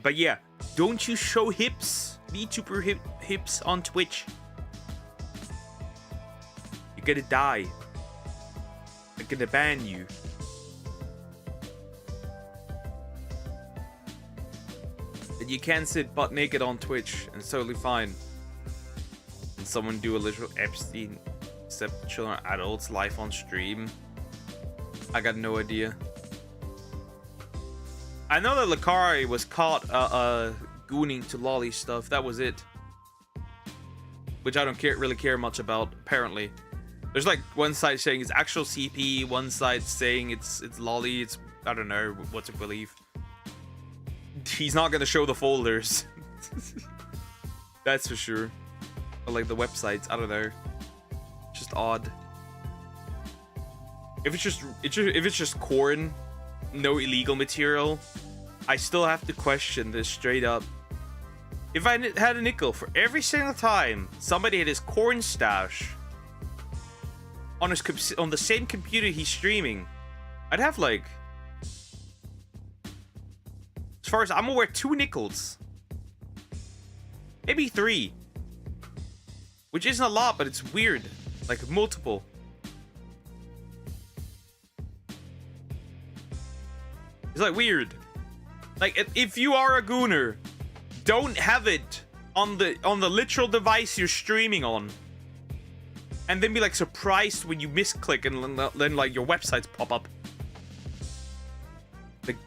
But yeah, don't you show hips, VTuber hips on Twitch. You're gonna die. They're gonna ban you. And you can sit butt naked on Twitch and it's totally fine. And someone do a literal Epstein, except children or adults life on stream. I got no idea. I know that Lakari was caught gooning to lolly stuff. That was it. Which I don't really care much about, apparently. There's like one side saying it's actual CP, one side saying it's lolly. It's, I don't know what to believe. He's not gonna show the folders. That's for sure. Or like the websites, I don't know. Just odd. If it's just corn, no illegal material, I still have to question this straight up. If I had a nickel for every single time somebody had his corn stash on the same computer he's streaming, I'd have like, as far as I'm aware, 2 nickels, maybe 3, which isn't a lot, but it's weird, like multiple. It's like weird. Like if you are a gooner, don't have it on the literal device you're streaming on, and then be like surprised when you misclick and then like your websites pop up.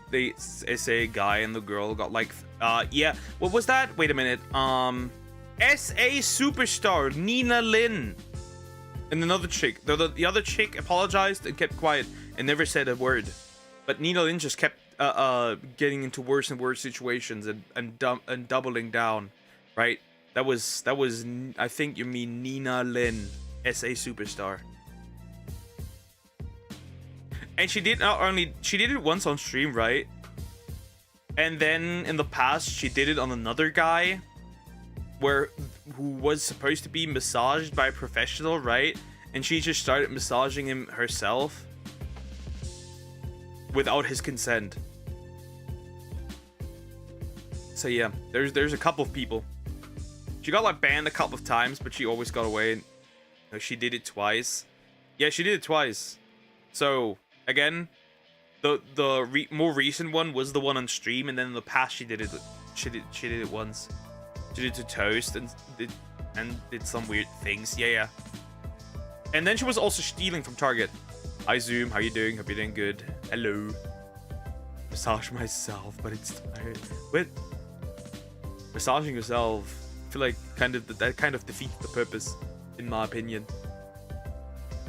They say a guy and the girl got like yeah, what was that? Wait a minute. SA superstar Nina Lin and another chick. The other chick apologized and kept quiet and never said a word. But Nina Lin just kept getting into worse and worse situations and doubling down, right? That was I think you mean Nina Lin, SA superstar. And she did it once on stream, right? And then in the past she did it on another guy who was supposed to be massaged by a professional, right? And she just started massaging him herself without his consent. So yeah, there's a couple of people. She got like banned a couple of times, but she always got away. No, she did it twice. Yeah, she did it twice. So again, the more recent one was the one on stream, and then in the past she did it. She did it once. She did it to Toast and did some weird things. Yeah. And then she was also stealing from Target. Hi Zoom, how you doing? Hope you're doing good. Hello. Massage myself, but it's tired. What? Massaging yourself, I feel like that kind of defeats the purpose, in my opinion.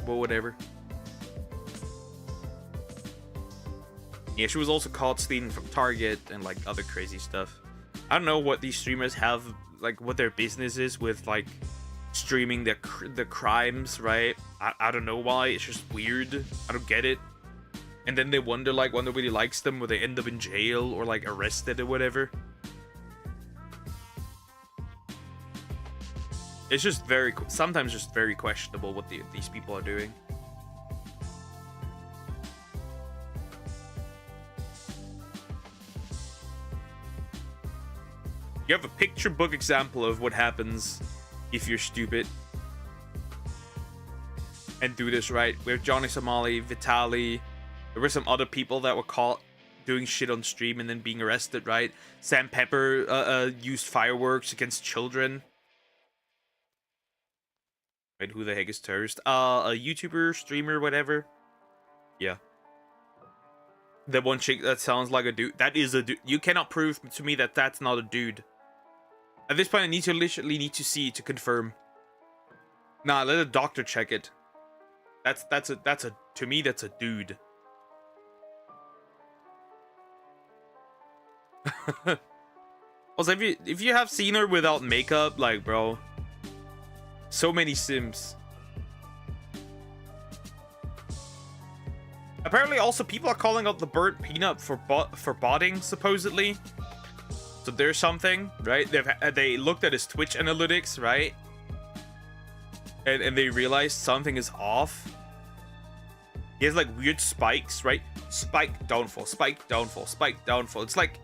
Well, whatever. Yeah, she was also caught stealing from Target and like other crazy stuff. I don't know what these streamers have, like what their business is with like streaming the crimes, right? I don't know why. It's just weird. I don't get it. And then they wonder like when nobody likes them, will they end up in jail or like arrested or whatever. It's just sometimes just very questionable what these people are doing. You have a picture book example of what happens if you're stupid and do this right. We have Johnny Somali, Vitali. There were some other people that were caught doing shit on stream and then being arrested, right? Sam Pepper used fireworks against children. Wait, who the heck is Toast? A YouTuber, streamer, whatever. Yeah. The one chick that sounds like a dude. That is a dude. You cannot prove to me that that's not a dude. At this point, I literally need to see to confirm. Nah, let a doctor check it. To me, that's a dude. Also, if you have seen her without makeup, like, bro, so many sims. Apparently, also people are calling out the burnt peanut for botting, supposedly. So there's something, right? They looked at his Twitch analytics, right? And they realized something is off. He has like weird spikes, right? Spike, downfall, spike, downfall, spike, downfall. It's like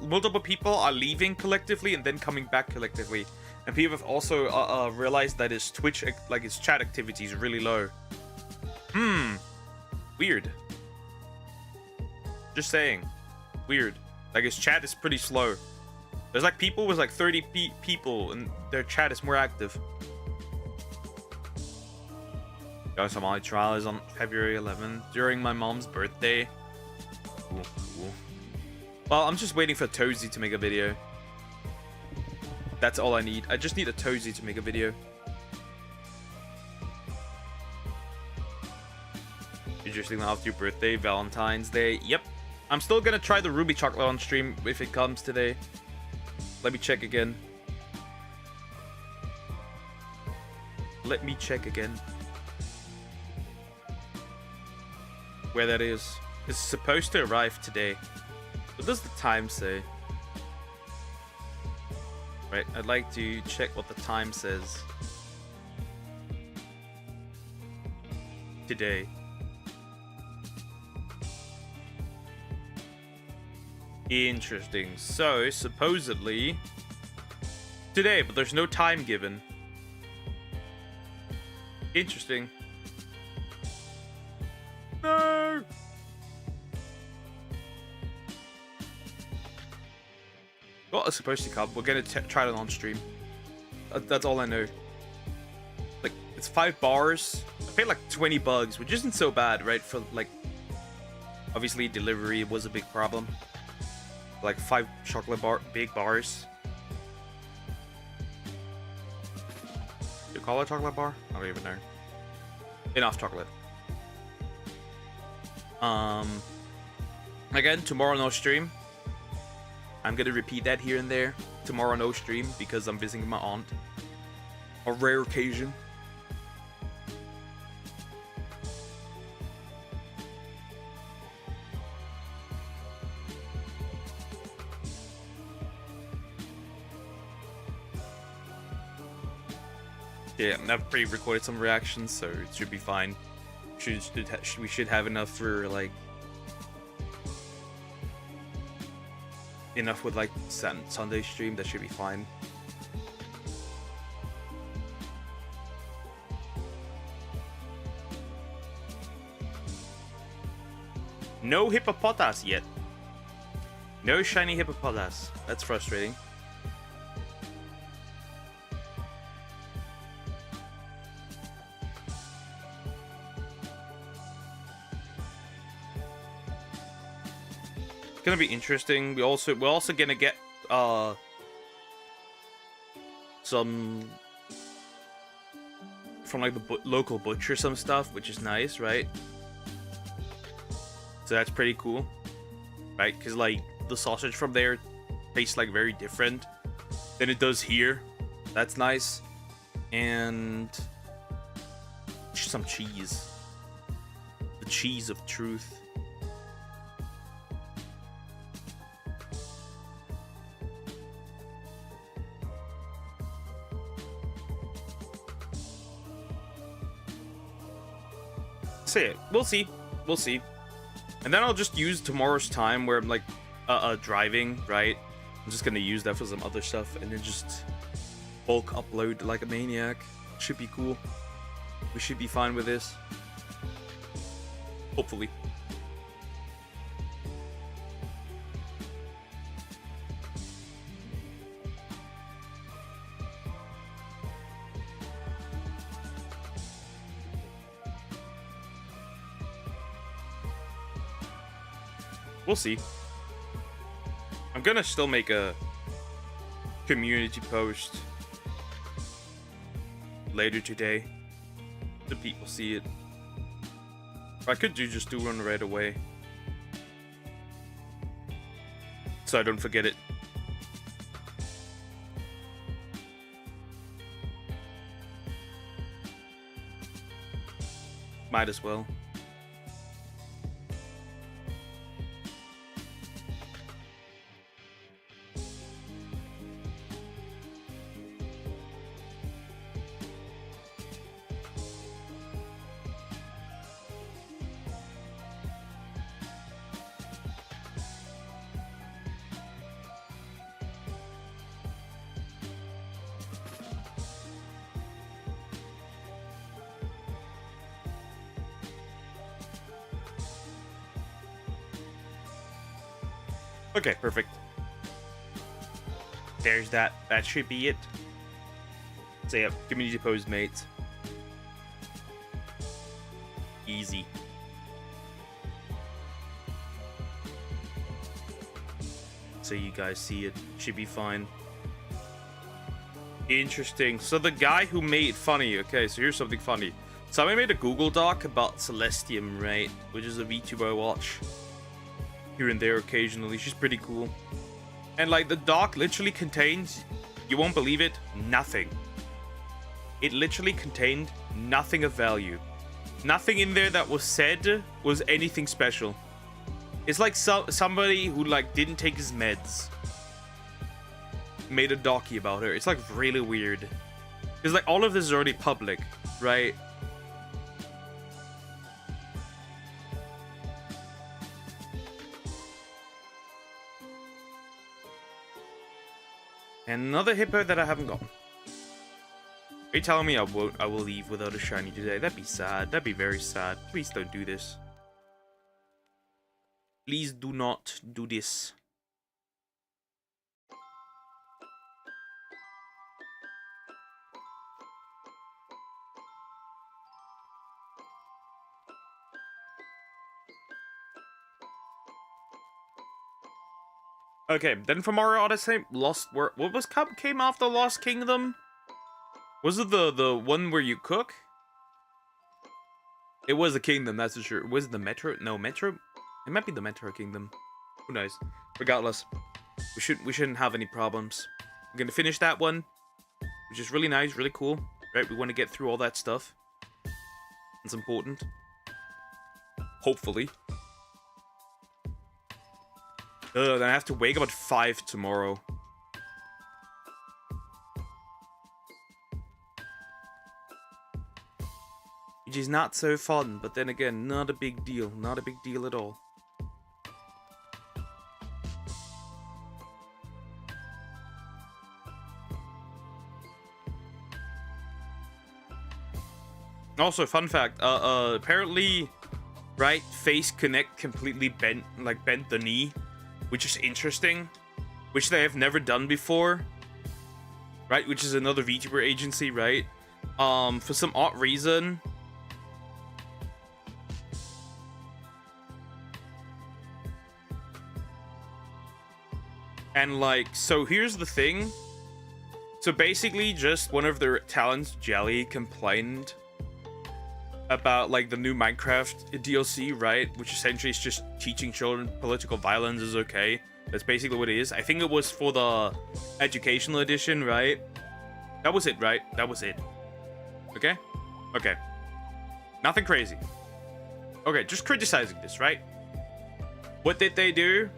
multiple people are leaving collectively and then coming back collectively. And people have also realized that his Twitch, like his chat activity is really low. Weird. Just saying. Weird. Like his chat is pretty slow. There's like people with like 30 people and their chat is more active. Yo, Somali trial is on February 11th during my mom's birthday. Cool. Well, I'm just waiting for Tozy to make a video. That's all I need. I just need a Tozy to make a video. Interesting, after your birthday, Valentine's Day. Yep. I'm still gonna try the Ruby Chocolate on stream if it comes today. Let me check again. where that is. It's supposed to arrive today. What does the time say? Right, I'd like to check what the time says. Today. Interesting. So, supposedly today, but there's no time given. Interesting. No! Well, it's supposed to come. We're gonna try it on stream. That's all I know. Like, it's 5 bars. I paid like 20 bucks, which isn't so bad, right? For like, obviously delivery was a big problem. Like 5 big bars. Do you call it a chocolate bar? I don't even know. Enough chocolate. Again, tomorrow no stream. I'm gonna repeat that here and there. Tomorrow no stream because I'm visiting my aunt. A rare occasion. Yeah, I've pre-recorded some reactions, so it should be fine. We should have enough for like enough with like Sunday stream. That should be fine. No hippopotas yet. No shiny hippopotas. That's frustrating. It's gonna be interesting. We're also gonna get some from like the local butcher, some stuff, which is nice, right? So that's pretty cool, right? Because like the sausage from there tastes like very different than it does here. That's nice. And some cheese, the cheese of truth. Say it. We'll see. We'll see. And then I'll just use tomorrow's time where I'm like driving, right? I'm just gonna use that for some other stuff and then just bulk upload like a maniac. Should be cool. We should be fine with this. Hopefully. We'll see. I'm gonna still make a community post later today so people see it. Or I could just do one right away so I don't forget it. Might as well. Okay, perfect. There's that. That should be it. So yeah, community post, mates. Easy. So you guys see it. Should be fine. Interesting. So the guy who made funny. Okay, so here's something funny. So I made a Google Doc about Celestium, right? Which is a VTuber I watch here and there occasionally. She's pretty cool. And like the doc literally contains, you won't believe it, nothing. It literally contained nothing of value. Nothing in there that was said was anything special. It's like somebody who like didn't take his meds made a docu about her. It's like really weird. Because like all of this is already public, right? And another hippo that I haven't gotten. Are you telling me I will leave without a shiny today? That'd be sad. That'd be very sad. Please don't do this. Please do not do this. Okay, then from our Odyssey, what was came after Lost Kingdom? Was it the one where you cook? It was the kingdom, that's for sure. Was it the Metro? No, Metro? It might be the Metro Kingdom. Who knows? Regardless, we shouldn't have any problems. We're gonna finish that one, which is really nice, really cool. Right? We want to get through all that stuff. It's important. Hopefully. Then I have to wake up at 5 tomorrow. Which is not so fun, but then again, not a big deal. Not a big deal at all. Also, fun fact, apparently, right, Face Connect completely bent the knee, which is interesting, which they have never done before, right, which is another VTuber agency, right, for some odd reason, and like, so here's the thing, so basically just one of their talents, Jelly, complained about like the new Minecraft DLC, right? Which essentially is just teaching children political violence is okay. That's basically what it is. I think it was for the educational edition, right? That was it, right? That was it. Okay? Okay. Nothing crazy. Okay, just criticizing this, right? What did they do?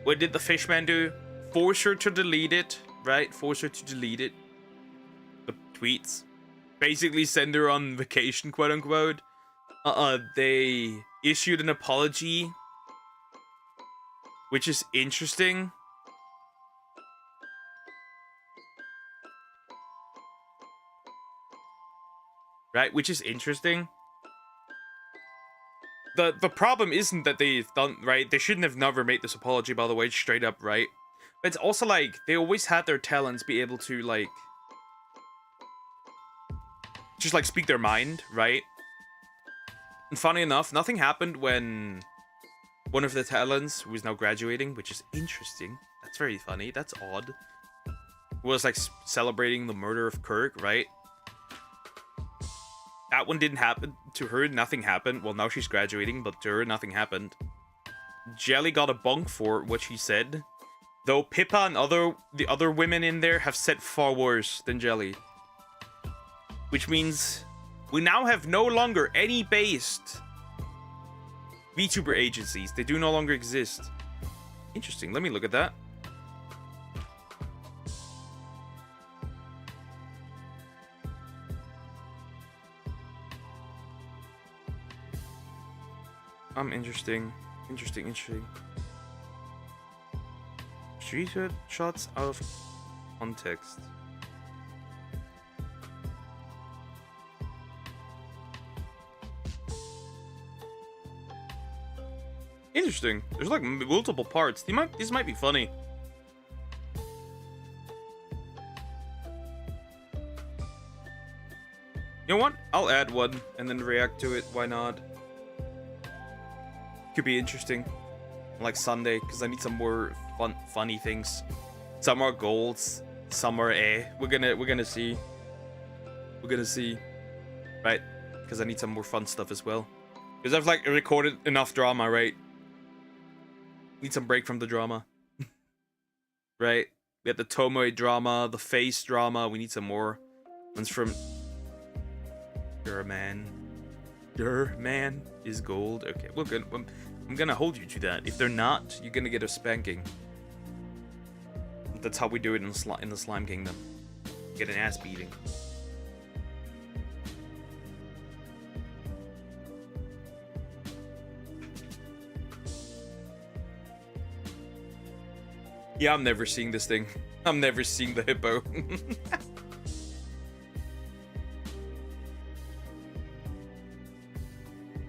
What did the fishman do? Force her to delete it, right? Force her to delete it. The tweets. Basically send her on vacation, quote unquote. They issued an apology, which is interesting. Right, which is interesting. The problem isn't that they've done, right? They shouldn't have never made this apology, by the way, straight up, right? But it's also like, they always had their talents be able to, like, just like speak their mind, right? And funny enough, nothing happened when one of the talents, who is now graduating, which is interesting. That's very funny. That's odd. Was like celebrating the murder of Kirk, right? That one didn't happen to her. Nothing happened. Well, now she's graduating, but to her, nothing happened. Jelly got a bunk for what she said, though Pippa and the other women in there have said far worse than Jelly. Which means we now have no longer any based VTuber agencies. They do no longer exist. Interesting. Let me look at that. Interesting. Interesting. Street shots out of context. Interesting. There's like multiple parts. These might be funny. You know what? I'll add one and then react to it. Why not? Could be interesting. Like Sunday, because I need some more funny things. Some are golds. Some are We're gonna see. We're gonna see. Right? Because I need some more fun stuff as well. Because I've like recorded enough drama, right? Need some break from the drama. Right? We had the Tomoe drama, the face drama. We need some more ones from... You're a man. Your man is gold. Okay, well, good. I'm gonna hold you to that. If they're not, you're gonna get a spanking. That's how we do it in the slime kingdom. Get an ass beating. Yeah, I'm never seeing this thing. I'm never seeing the hippo.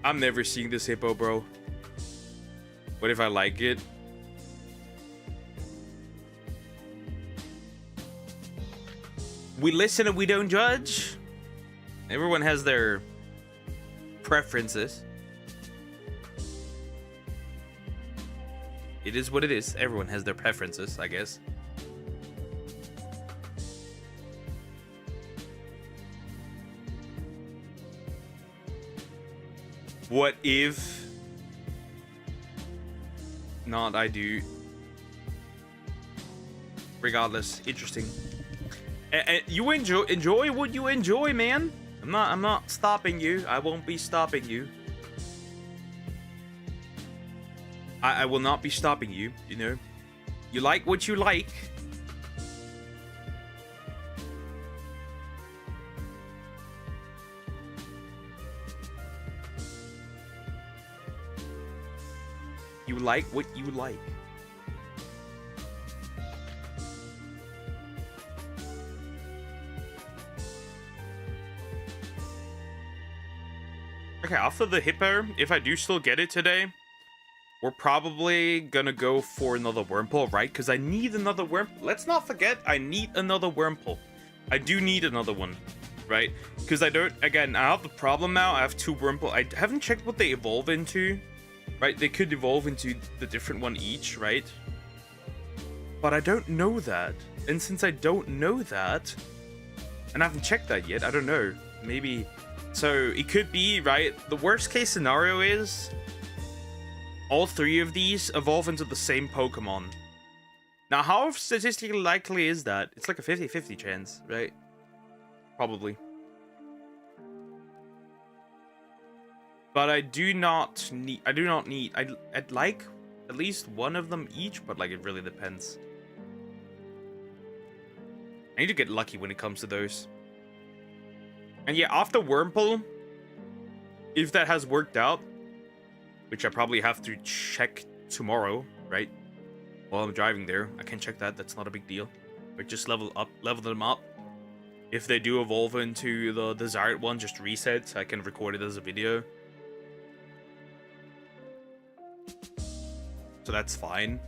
I'm never seeing this hippo, bro. What if I like it? We listen and we don't judge. Everyone has their preferences. It is what it is. Everyone has their preferences, I guess. What if not I do? Regardless, interesting. And you enjoy what you enjoy, man. I'm not stopping you. I won't be stopping you. I will not be stopping you, you know. You like what you like. You like what you like. Okay, after the hippo, if I do still get it today, we're probably gonna go for another wormhole, right? Because I need another worm. Let's not forget, I need another wormhole. I do need another one, right? Because I don't, again, I have the problem now. I have 2 wormhole. I haven't checked what they evolve into, right? They could evolve into the different one each, right? But I don't know that. And since I don't know that, and I haven't checked that yet, I don't know. Maybe, so it could be, right? The worst case scenario is all 3 of these evolve into the same Pokemon. Now, how statistically likely is that? It's like a 50-50 chance, right? Probably. But I do not need, I'd like at least one of them each, but like it really depends. I need to get lucky when it comes to those. And yeah, after Wurmple, if that has worked out, which I probably have to check tomorrow, right? While I'm driving there, I can check that. That's not a big deal. But just level them up. If they do evolve into the desired one, just reset so I can record it as a video. So that's fine,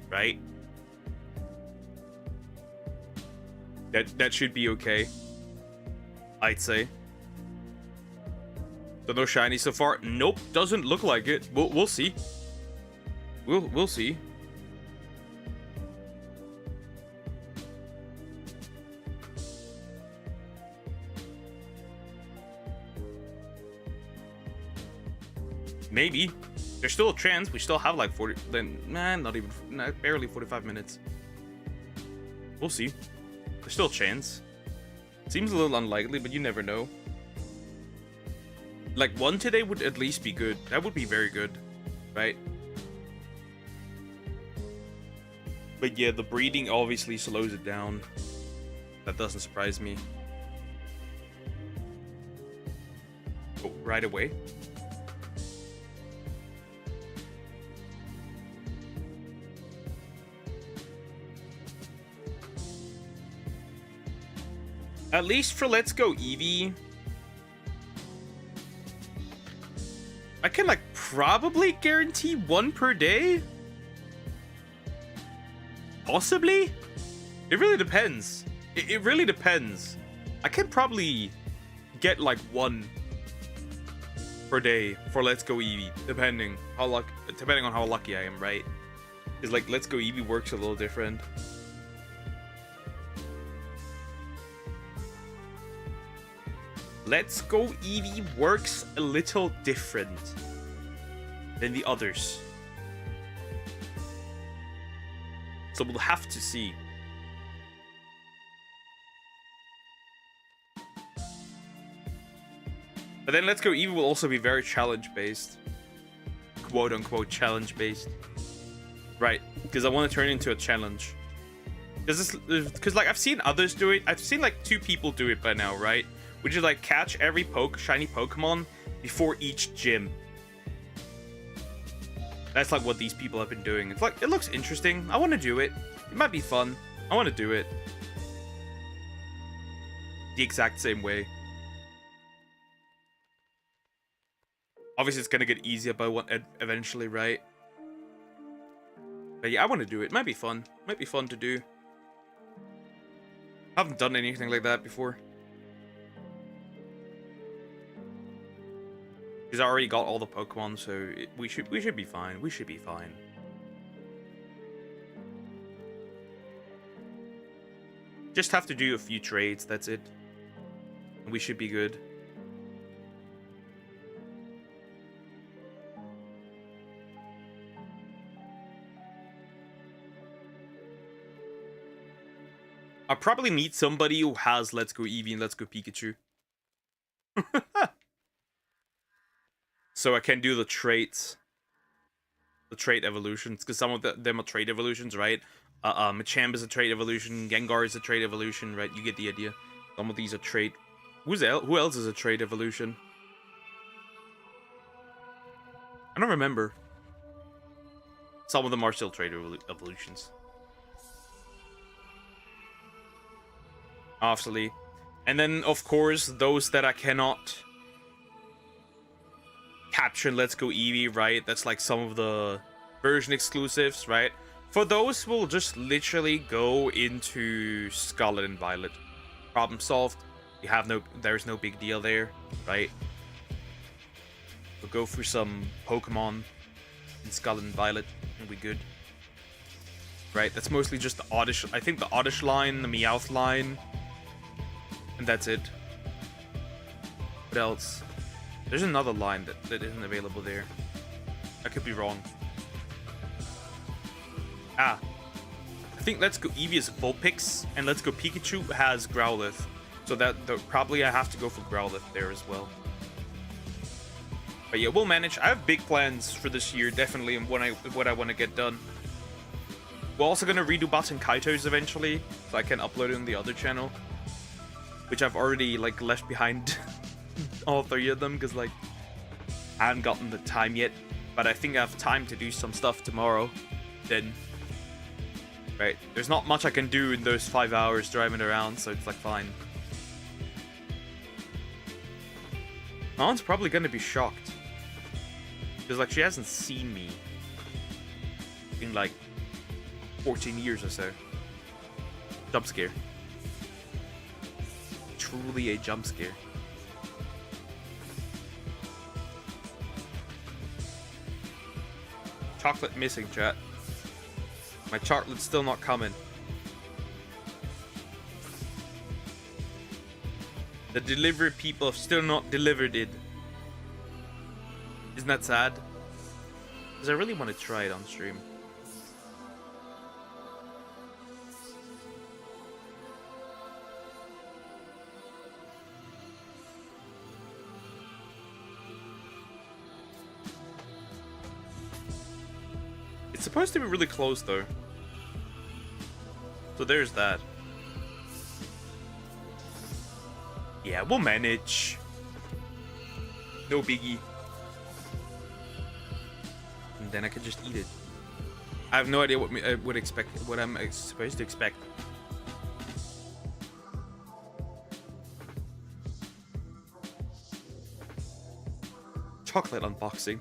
right? That should be okay, I'd say. So no shiny so far. Nope, doesn't look like it. We'll see. We'll see. Maybe. There's still a chance. We still have like 40. Then, not even. Barely 45 minutes. We'll see. There's still a chance. Seems a little unlikely, but you never know. Like, 1 today would at least be good. That would be very good, right? But yeah, the breeding obviously slows it down. That doesn't surprise me. Oh, right away. At least for Let's Go Eevee, I can like probably guarantee 1 per day. Possibly? It really depends. It really depends. I can probably get like 1 per day for Let's Go Eevee, depending on how lucky I am, right? Because like Let's Go Eevee works a little different. Let's Go Eevee works a little different than the others. So we'll have to see. But then Let's Go Eevee will also be very challenge-based. Quote-unquote challenge-based. Right, because I want to turn it into a challenge. Because like, I've seen others do it. I've seen like 2 people do it by now, right? Which is like catch every shiny Pokemon before each gym. That's like what these people have been doing. It's like, it looks interesting. I want to do it. It might be fun. I want to do it. The exact same way. Obviously, it's gonna get easier by eventually, right? But yeah, I want to do it. Might be fun. Might be fun to do. I haven't done anything like that before. Because I already got all the Pokemon, so we should be fine. We should be fine. Just have to do a few trades. That's it. We should be good. I probably need somebody who has Let's Go Eevee and Let's Go Pikachu. So I can do the traits. The trait evolutions. Because some of them are trait evolutions, right? Machamp is a trait evolution. Gengar is a trait evolution, right? You get the idea. Some of these are trait... Who else is a trait evolution? I don't remember. Some of them are still trait evolutions. Obviously. And then, of course, those that I cannot capture in Let's Go Eevee, right? That's like some of the version exclusives, right? For those, we'll just literally go into Scarlet and Violet. Problem solved. There's no big deal there, right? We'll go through some Pokemon in Scarlet and Violet, and we're good. Right, that's mostly just the Oddish. I think the Oddish line, the Meowth line, and that's it. What else? There's another line that isn't available there. I could be wrong. I think Let's Go Eevee is Vulpix, and Let's Go Pikachu has Growlithe. So probably I have to go for Growlithe there as well. But yeah, we'll manage. I have big plans for this year, definitely, and what I want to get done. We're also going to redo Button Kaitos eventually, so I can upload it on the other channel. Which I've already, like, left behind all 3 of them, because, like, I haven't gotten the time yet. But I think I have time to do some stuff tomorrow. Then, right, there's not much I can do in those 5 hours driving around, so it's, like, fine. Mom's probably gonna be shocked. Because, like, she hasn't seen me in, like, 14 years or so. Jump scare. Truly a jump scare. Chocolate missing, chat. My chocolate's still not coming. The delivery people have still not delivered it. Isn't that sad? Because I really want to try it on stream. It's supposed to be really close though. So there's that. Yeah, we'll manage. No biggie. And then I can just eat it. I have no idea what I would expect. What I'm supposed to expect. Chocolate unboxing.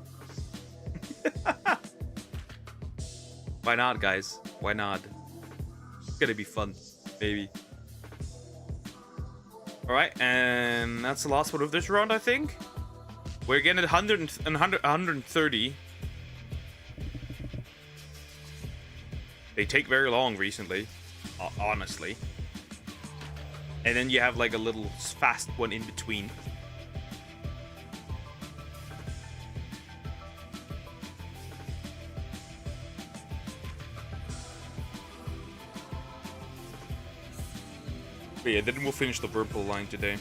Why not, guys? Why not? It's gonna be fun, maybe. Alright, and that's the last one of this round, I think. We're getting at 130. They take very long recently, honestly. And then you have like a little fast one in between. But yeah, then we'll finish the purple line today.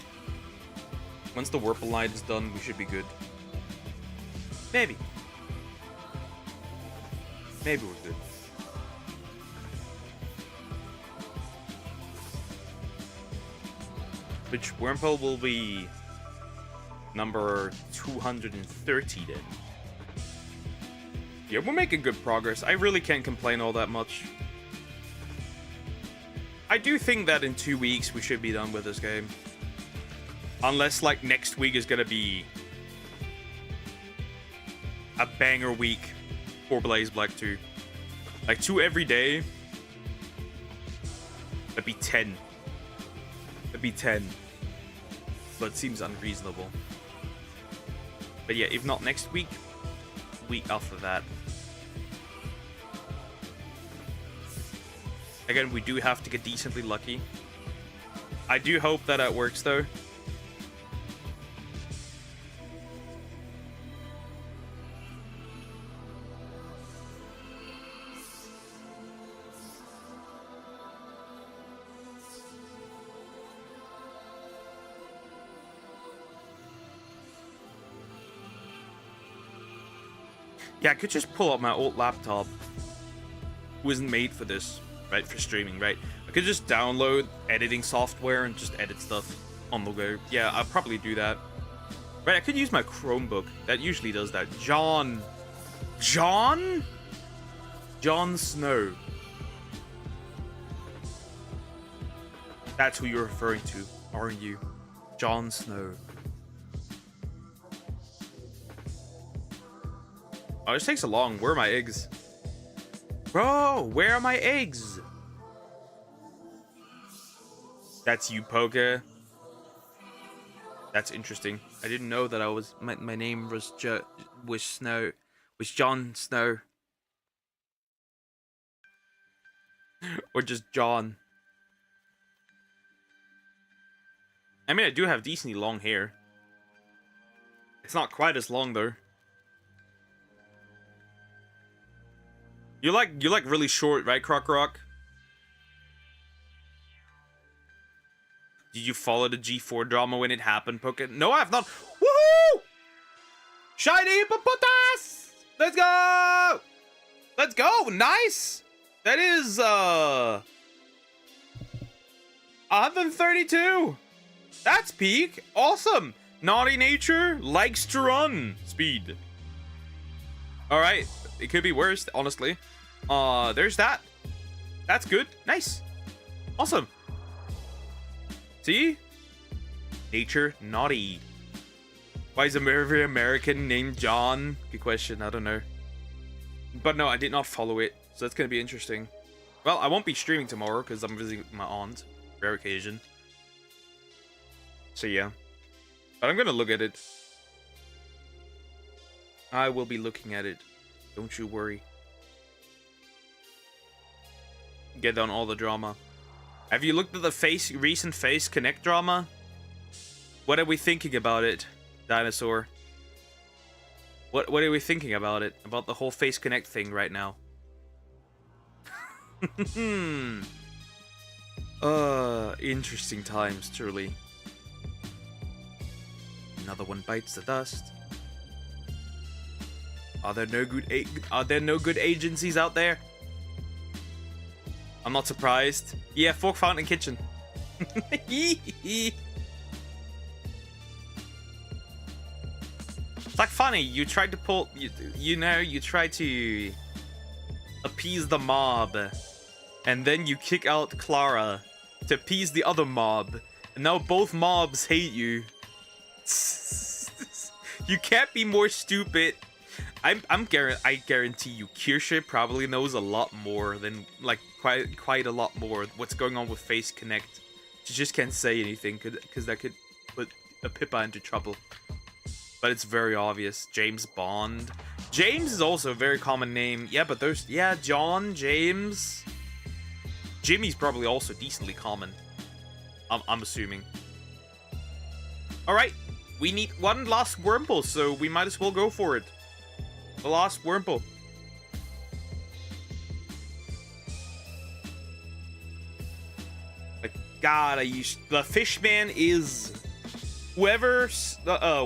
Once the Warple Light is done, we should be good. Maybe. Maybe we're good. Which Wormhole will be number 230 then. Yeah, we're making good progress. I really can't complain all that much. I do think that in 2 weeks we should be done with this game. Unless, like, next week is gonna be a banger week for Blaze Black 2. Like, 2 every day. That'd be 10. That'd be 10. But it seems unreasonable. But yeah, if not next week, week after that. Again, we do have to get decently lucky. I do hope that it works, though. Yeah, I could just pull up my old laptop. Wasn't made for this, right? For streaming, right? I could just download editing software and just edit stuff on the go. Yeah, I'll probably do that. Right, I could use my Chromebook. That usually does that. Jon Snow. That's who you're referring to, aren't you? Jon Snow. Oh, this takes so long. Where are my eggs? Bro, where are my eggs? That's you, Poke. That's interesting. I didn't know that I was my name was Jon Snow. Or just John. I mean, I do have decently long hair. It's not quite as long though. You like really short, right, Croc Rock? Did you follow the G4 drama when it happened, Poke? No, I have not. Woohoo! Shiny Hippopotas! Let's go! Let's go! Nice! That is 132. That's peak. Awesome. Naughty Nature likes to run. Speed. All right. It could be worse, honestly. There's that. That's good. Nice. Awesome. See? Nature naughty. Why is every American named John? Good question. I don't know. But no, I did not follow it. So that's going to be interesting. Well, I won't be streaming tomorrow because I'm visiting my aunt. Rare occasion. So yeah. But I'm going to look at it. I will be looking at it. Don't you worry. Get on all the drama. Have you looked at the recent Face Connect drama? What are we thinking about it, Dinosaur? What are we thinking about it? About the whole Face Connect thing right now? Interesting times, truly. Another one bites the dust. Are there no good agencies out there? I'm not surprised. Yeah, Fork Fountain Kitchen. It's like funny. You tried to pull. You tried to appease the mob, and then you kick out Clara to appease the other mob, and now both mobs hate you. You can't be more stupid. I guarantee you, Kirsche probably knows a lot more than, like, quite a lot more what's going on with Face Connect. She just can't say anything because that could put a Pippa into trouble. But it's very obvious. James Bond. James is also a very common name. Yeah, but there's, yeah, John, James. Jimmy's probably also decently common. I'm assuming. Alright, we need one last Wurmple, so we might as well go for it. The last Wurmple. Like, God, the Fishman is Whoever's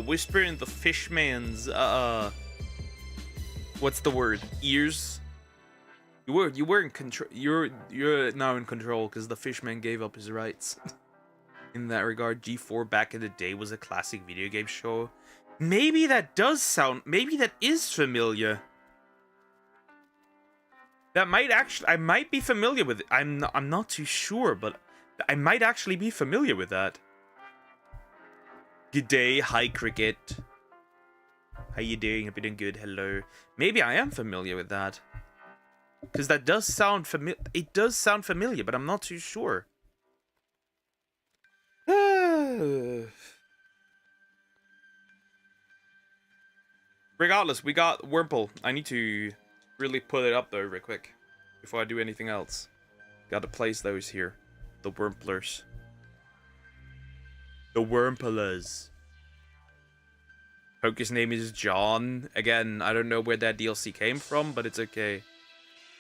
whispering the fishman's what's the word? Ears. You were in control. You're now in control because the fishman gave up his rights. In that regard, G4 back in the day was a classic video game show. Maybe that does sound. Maybe that is familiar. That might actually. I might be familiar with it. I'm not too sure, but I might actually be familiar with that. Good day, hi cricket. How you doing? I've been doing good. Hello. Maybe I am familiar with that. Because that does sound familiar. It does sound familiar, but I'm not too sure. Regardless, we got Wurmple. I need to really put it up though real quick before I do anything else. Gotta place those here. The Wurmplers. The Wurmplers. Hocus' name is John. Again, I don't know where that DLC came from, but it's okay.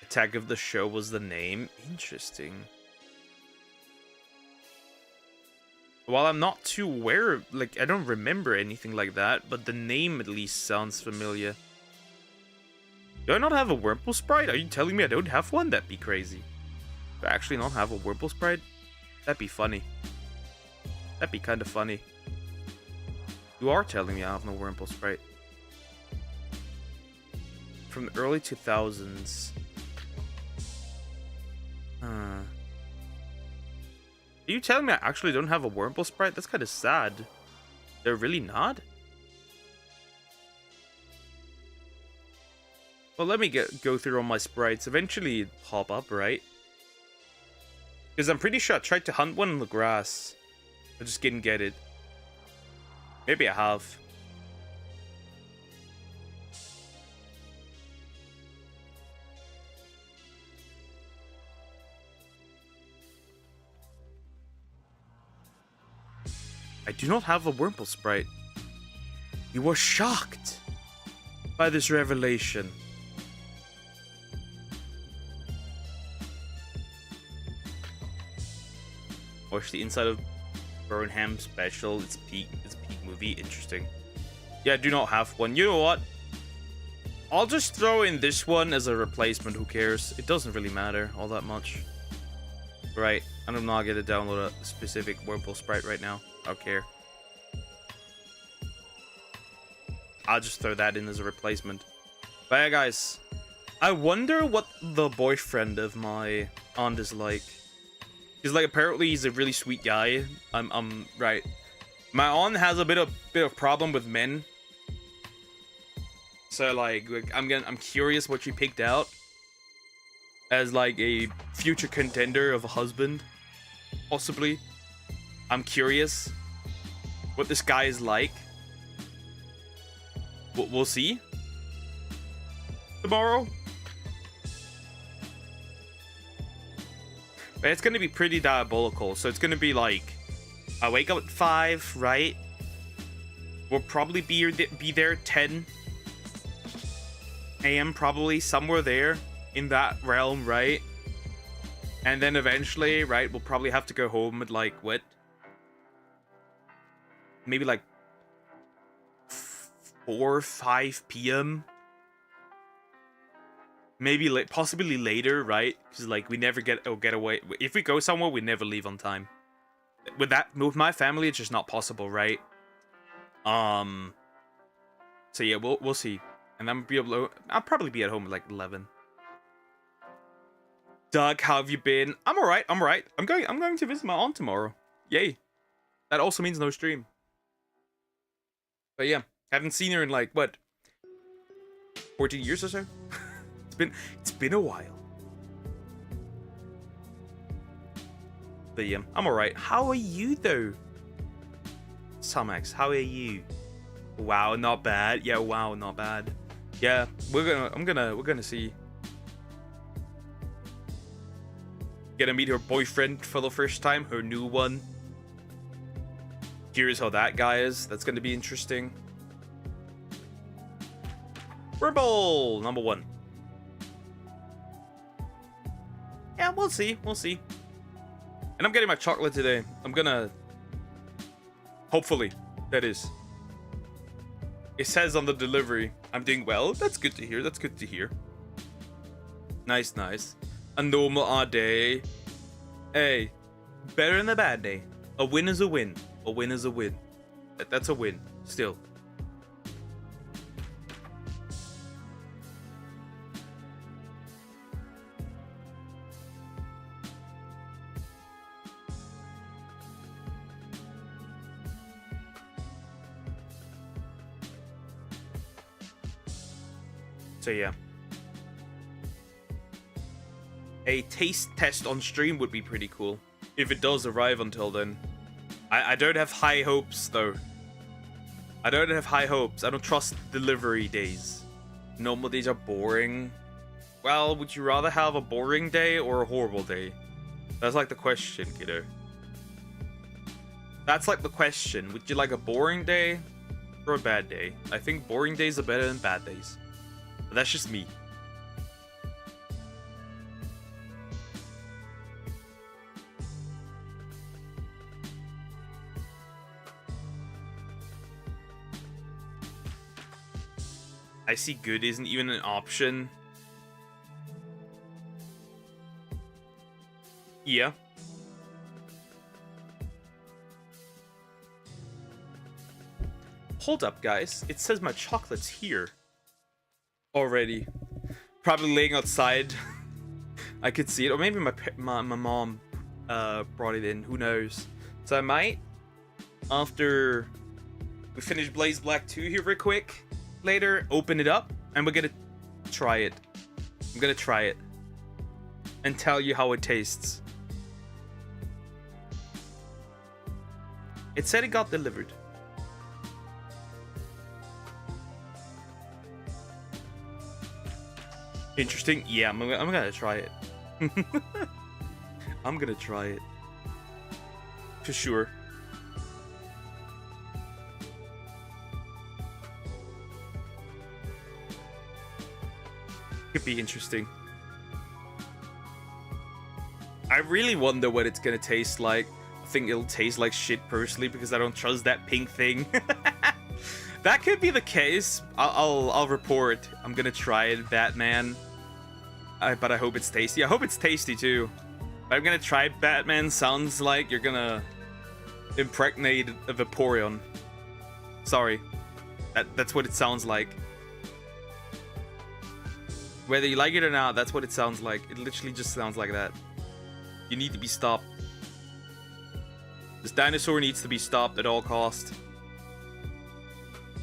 Attack of the Show was the name. Interesting. While I'm not too aware, like, I don't remember anything like that, but the name at least sounds familiar. Do I not have a Wurmple sprite? Are you telling me I don't have one? That'd be crazy. Do I actually not have a Wurmple sprite? That'd be funny. That'd be kind of funny. You are telling me I have no Wurmple sprite. From the early 2000s. Are you telling me I actually don't have a Wurmple sprite? That's kind of sad. They're really not? Well, let me go through all my sprites. Eventually it'd pop up, right? Because I'm pretty sure I tried to hunt one in the grass. I just didn't get it. Maybe I have. I do not have a Wurmple sprite. You were shocked by this revelation. Watch the inside of Burnham special. It's peak movie. Interesting. Yeah, I do not have one. You know what? I'll just throw in this one as a replacement. Who cares? It doesn't really matter all that much. Right. And I'm not gonna download a specific Wurmple sprite right now. I don't care. I'll just throw that in as a replacement. But yeah, guys. I wonder what the boyfriend of my aunt is like. Because, like, apparently he's a really sweet guy. I'm right. My aunt has a bit of problem with men. So, like I'm curious what she picked out as, like, a future contender of a husband, possibly. I'm curious what this guy is like. We'll see tomorrow. But it's gonna be pretty diabolical. So it's gonna be like, I wake up at 5, right? We'll probably be there at 10 a.m. probably, somewhere there in that realm, right? And then eventually, right, we'll probably have to go home at, like, what? Maybe like 4 or 5 p.m. Maybe like possibly later, right? Because, like, we never get away. If we go somewhere, we never leave on time. With my family, it's just not possible, right? So yeah, we'll see. And I'll probably be at home at like 11. Doug, how have you been? I'm alright. I'm going to visit my aunt tomorrow. Yay. That also means no stream. But yeah, haven't seen her in, like, what, 14 years or so? It's been a while. But yeah, I'm alright. How are you though? Sumax, how are you? Wow, not bad. Yeah, wow, not bad. Yeah, we're gonna see. Gonna meet her boyfriend for the first time, her new one. Curious how that guy is. That's gonna be interesting. Wurmple number 1. Yeah, we'll see. We'll see. And I'm getting my chocolate today. I'm gonna hopefully That is. It says on the delivery, I'm doing well. That's good to hear. That's good to hear. Nice, nice. A normal odd day. Hey, better than a bad day. A win is a win. A win is a win. That's a win, still. So yeah. A taste test on stream would be pretty cool. If it does arrive until then. I don't have high hopes though. I don't have high hopes. I don't trust delivery days. Normal days are boring. Well, would you rather have a boring day or a horrible day? That's like the question, kiddo. That's like the question. Would you like a boring day or a bad day? I think boring days are better than bad days. But that's just me. I see good isn't even an option. Yeah. Hold up, guys. It says my chocolate's here. Already. Probably laying outside. I could see it. Or maybe my mom brought it in. Who knows? So I might, after we finish Blaze Black 2 here real quick, later, open it up, and we're gonna try it. I'm gonna try it. And tell you how it tastes. It said it got delivered. Interesting. Yeah, I'm gonna try it. I'm gonna try it. For sure. Could be interesting. I really wonder what it's gonna taste like. I think it'll taste like shit personally because I don't trust that pink thing. That could be the case. I'll report. I'm gonna try it, Batman. But I hope it's tasty. I hope it's tasty too. But I'm gonna try it. Batman sounds like you're gonna impregnate a Vaporeon. Sorry. That's what it sounds like. Whether you like it or not, that's what it sounds like. It literally just sounds like that. You need to be stopped. This dinosaur needs to be stopped at all cost.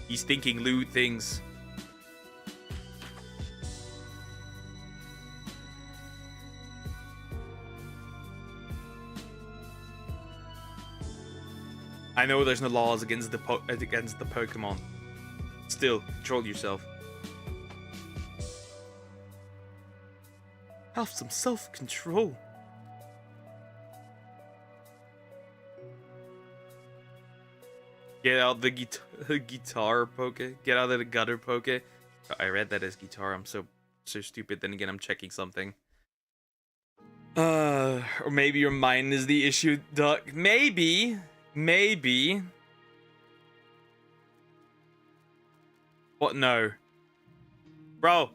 He's thinking lewd things. I know there's no laws against the Pokemon. Still, control yourself. Have some self-control. Get out the guitar poke. Get out of the gutter poke. I read that as guitar. I'm so stupid. Then again, I'm checking something. Or maybe your mind is the issue, Duck. Maybe. What? No. Bro,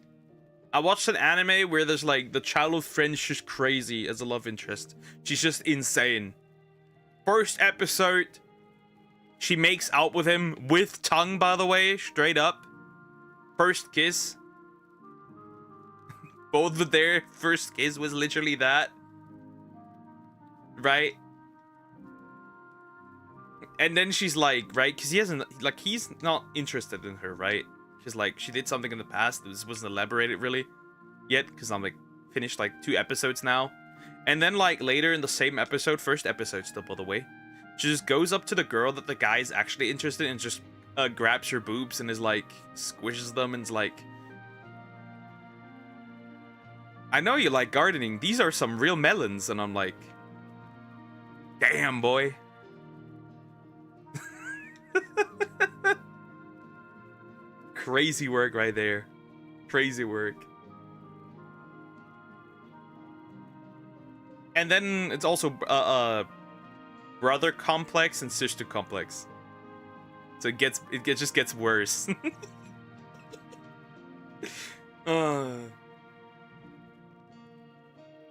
I watched an anime where there's like the childhood friend's just crazy as a love interest. She's just insane. First episode, she makes out with him with tongue, by the way, straight up. First kiss. Both of their first kiss was literally that. Right? And then she's like, right? Because he hasn't, like, he's not interested in her, right? She's like, she did something in the past. This wasn't elaborated really yet. Because I'm like, finished like 2 episodes now. And then like later in the same episode, first episode still, by the way, she just goes up to the girl that the guy's actually interested in and just grabs her boobs and is like, squishes them and is like, I know you like gardening. These are some real melons. And I'm like, damn, boy. Crazy work right there. Crazy work. And then it's also brother complex and sister complex. So it just gets worse.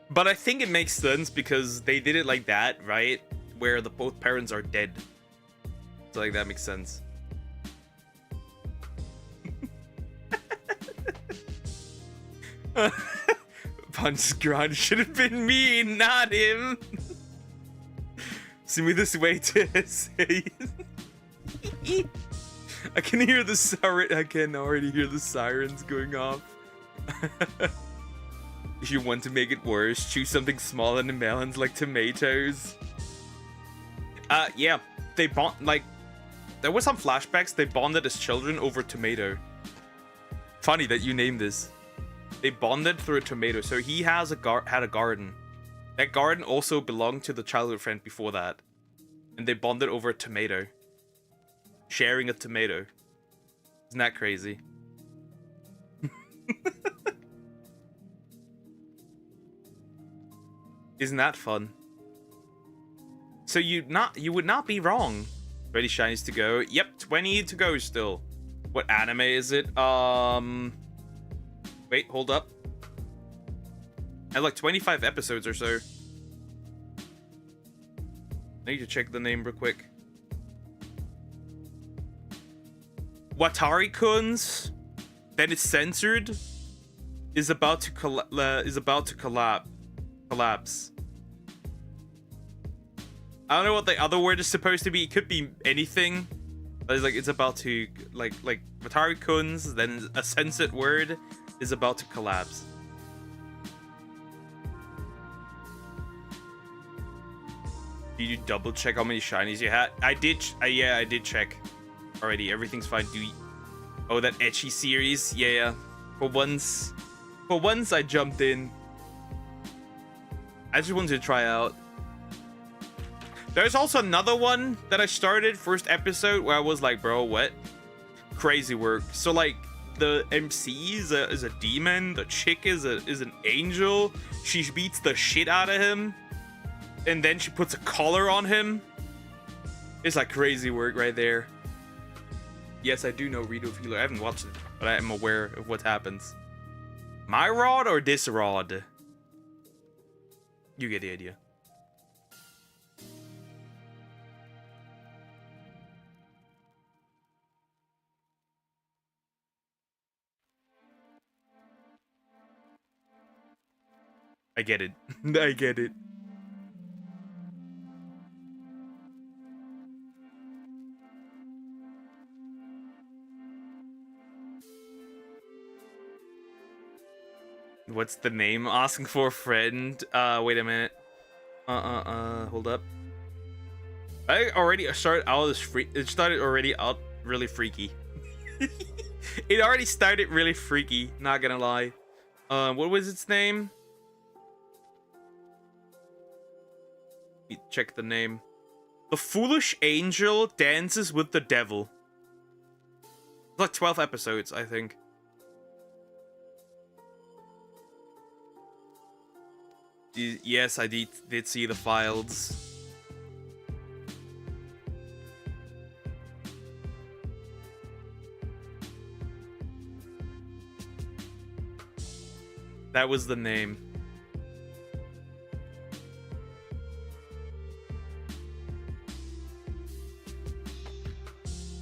But I think it makes sense because they did it like that, right? Where both parents are dead. So like that makes sense. Punch ground should have been me, not him. Smoothest way to say. I can hear the siren. I can already hear the sirens going off. If you want to make it worse, choose something smaller than melons like tomatoes. Yeah, they bond like there were some flashbacks. They bonded as children over tomato. Funny that you named this. They bonded through a tomato. So he has had a garden. That garden also belonged to the childhood friend before that, and they bonded over a tomato. Sharing a tomato. Isn't that crazy? Isn't that fun? So you would not be wrong. Ready shinies to go. Yep, 20 to go still. What anime is it? Wait, hold up. I have like 25 episodes or so. I need to check the name real quick. Watari-kun's, then it's censored, is about to collapse. I don't know what the other word is supposed to be. It could be anything. But it's about to like Watari-kun's, then a censored word is about to collapse. Did you double check how many shinies you had? I did. Yeah, I did check already. Everything's fine. Oh, that ecchi series. Yeah. For once I jumped in. I just wanted to try out. There's also another one that I started, first episode, where I was like, bro, what? Crazy work. So like, the MC is a demon. The chick is an angel. She beats the shit out of him, and then she puts a collar on him. It's like crazy work right there. Yes, I do know Rito Feeler. I haven't watched it, but I am aware of what happens. My rod or this rod? You get the idea. I get it. I get it. What's the name? Asking for a friend. Wait a minute. Hold up. I already started out as it started already out really freaky. It already started really freaky, not gonna lie. What was its name? Let me check the name. The Foolish Angel Dances with the Devil. It's like 12 episodes, I think. Yes, I did see the files. That was the name.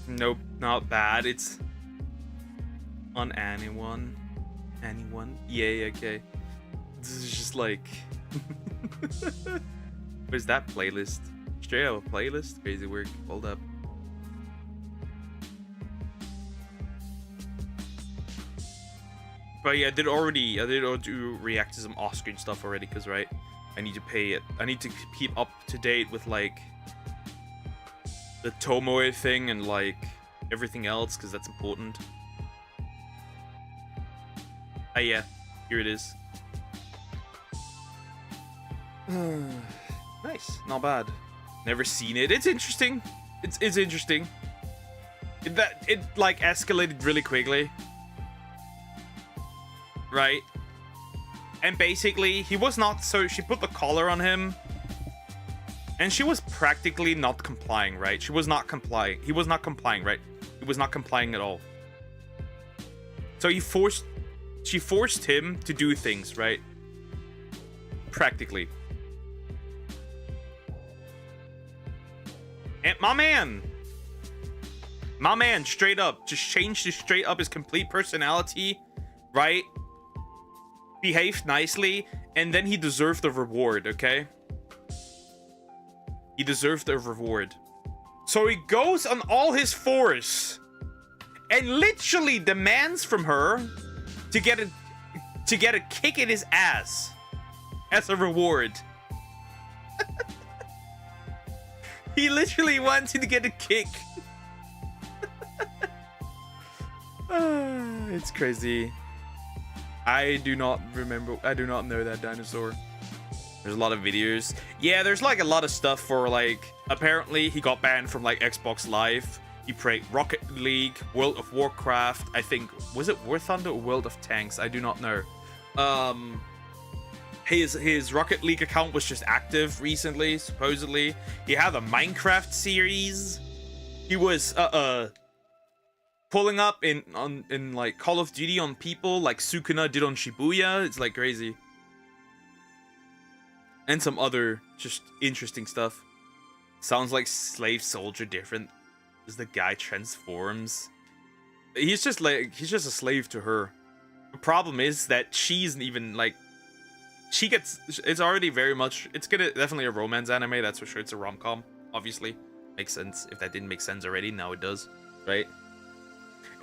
Nope, not bad. It's on anyone. Anyone? Yay, okay. This is just like... Where's that playlist? Straight out of a playlist? Crazy work. Hold up. But yeah, I did react to some off-screen stuff already, because right, I need to pay it. I need to keep up to date with like the Tomoe thing and like everything else, because that's important. Ah yeah, here it is. Nice, not bad. Never seen it. It's interesting. It's interesting. It like escalated really quickly. Right? And basically, he was not so... She put the collar on him. And she was practically not complying, right? She was not complying. He was not complying, right? He was not complying at all. So she forced him to do things, right? Practically. And my man, straight up, just changed straight up his complete personality, right? Behaved nicely, and then he deserved a reward, okay? He deserved a reward. So he goes on all his fours and literally demands from her to get a kick in his ass as a reward. He literally wanted to get a kick. It's crazy. I do not know that dinosaur. There's a lot of videos. Yeah, there's like a lot of stuff for like, apparently he got banned from like Xbox Live. He played Rocket League, World of Warcraft, I think, was it War Thunder or World of Tanks? I do not know. His Rocket League account was just active recently, supposedly. He had a Minecraft series. He was pulling up in like Call of Duty on people like Sukuna did on Shibuya. It's like crazy. And some other just interesting stuff. Sounds like Slave Soldier different as the guy transforms. He's just a slave to her. The problem is that she's even like, it's already very much, it's definitely a romance anime, that's for sure. It's a rom-com, obviously. Makes sense. If that didn't make sense already, now it does, right?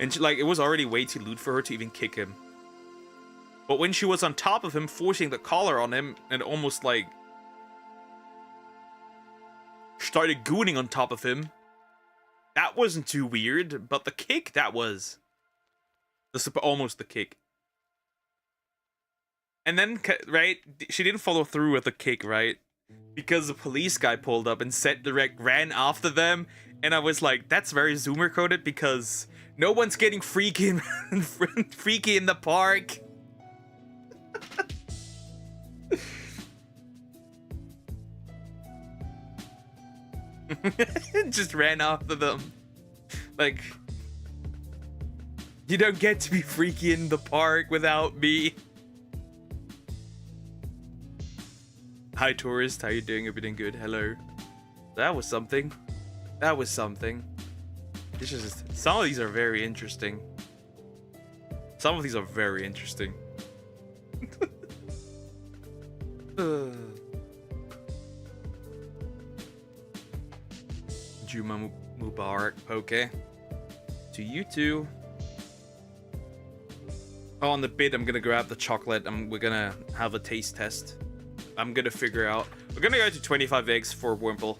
And like, it was already way too lewd for her to even kick him. But when she was on top of him, forcing the collar on him, and almost like started gooning on top of him, that wasn't too weird. But the kick, that was almost the kick. And then, right, she didn't follow through with the kick, right? Because the police guy pulled up and ran after them. And I was like, that's very Zoomer coded, because no one's getting freaky in the park. Just ran after them. Like, you don't get to be freaky in the park without me. Hi tourist, how you doing? Everything good? Hello. That was something. That was something. It's just, some of these are very interesting. Some of these are very interesting. Juma Mubarak, Poke. To you too. Oh, on the bid, I'm gonna grab the chocolate. We're gonna have a taste test. I'm gonna figure out. We're gonna go to 25 eggs for Wimple.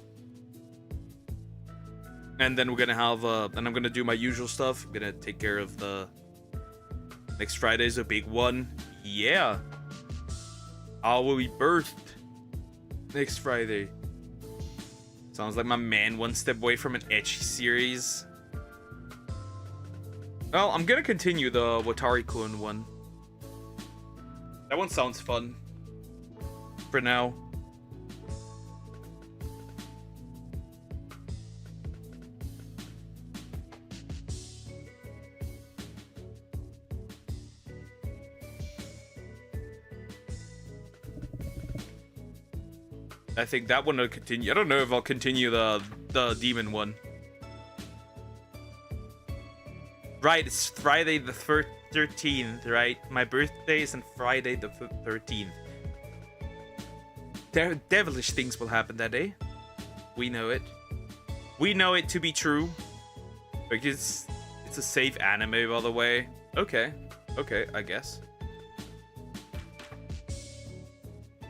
And then we're gonna have, and I'm gonna do my usual stuff. I'm gonna take care of the... Next Friday is a big one. Yeah. I will be birthed next Friday. Sounds like my man one step away from an ecchi series. Well, I'm gonna continue the Watari-kun one. That one sounds fun. For now. I think that one will continue. I don't know if I'll continue the demon one. Right, it's Friday the 13th, right? My birthday is on Friday the 13th. Devilish things will happen that day. We know it. We know it to be true. Because it's a safe anime, by the way. Okay. Okay, I guess.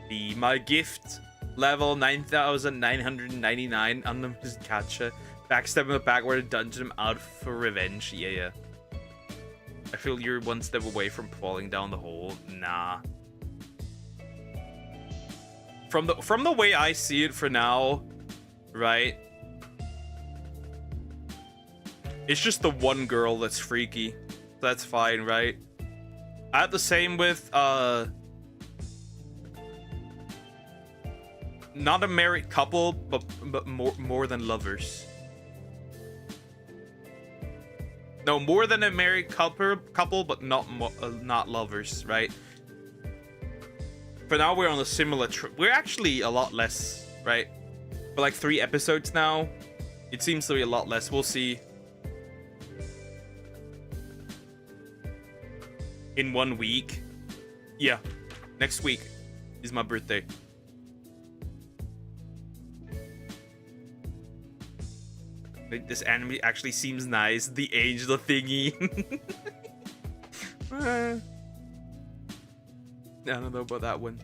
Be my gift. Level 9,999. Unlimited gacha. Backstab in the backward dungeon him out for revenge. Yeah. I feel you're one step away from falling down the hole. Nah. From the way I see it for now, right? It's just the one girl that's freaky. That's fine, right? I had the same with not a married couple, but more than lovers. No, more than a married couple, but not lovers, right? For now, we're on a similar we're actually a lot less, right? For like 3 episodes now, it seems to be a lot less. We'll see. In 1 week. Yeah, next week is my birthday. This anime actually seems nice. The angel thingy. I don't know about that one.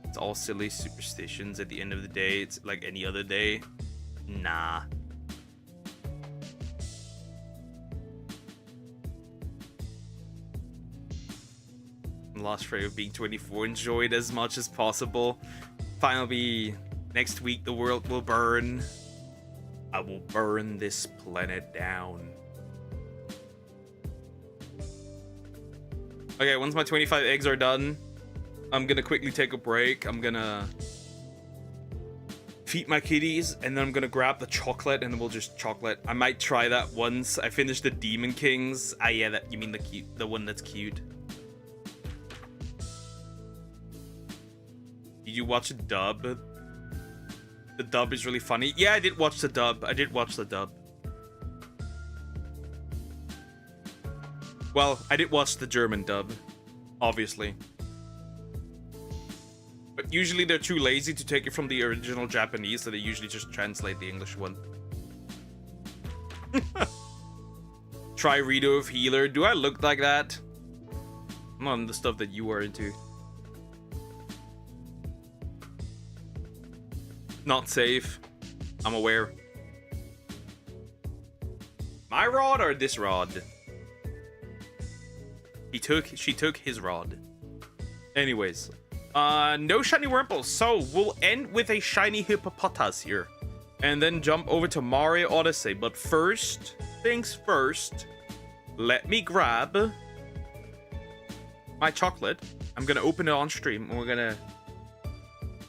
It's all silly superstitions. At the end of the day, it's like any other day. Nah. Lost Friday of being 24. Enjoy it as much as possible. Finally, next week the world will burn. I will burn this planet down. Okay, once my 25 eggs are done, I'm gonna quickly take a break. I'm gonna feed my kitties, and then I'm gonna grab the chocolate, and then we'll just chocolate. I might try that once I finish the Demon Kings. Ah, yeah, that you mean the one that's cute. Did you watch the dub? The dub is really funny. Yeah, I did watch the dub. Well, I did watch the German dub, obviously. But usually they're too lazy to take it from the original Japanese, so they usually just translate the English one. Try Rito of Healer. Do I look like that? I'm not on the stuff that you are into. Not safe. I'm aware. My rod or this rod? She took his rod. Anyways. No shiny Wurmple. So we'll end with a shiny Hippopotas here. And then jump over to Mario Odyssey. But first things first. Let me grab my chocolate. I'm gonna open it on stream and we're gonna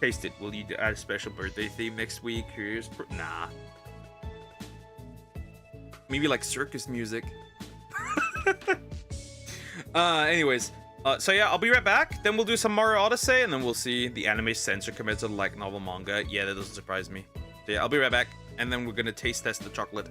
taste it. Will you add a special birthday theme next week? Here's nah. Maybe like circus music. Anyways, so yeah, I'll be right back. Then we'll do some Mario Odyssey, and then we'll see the anime censor commits to like novel manga. Yeah, that doesn't surprise me. So yeah, I'll be right back, and then we're gonna taste test the chocolate.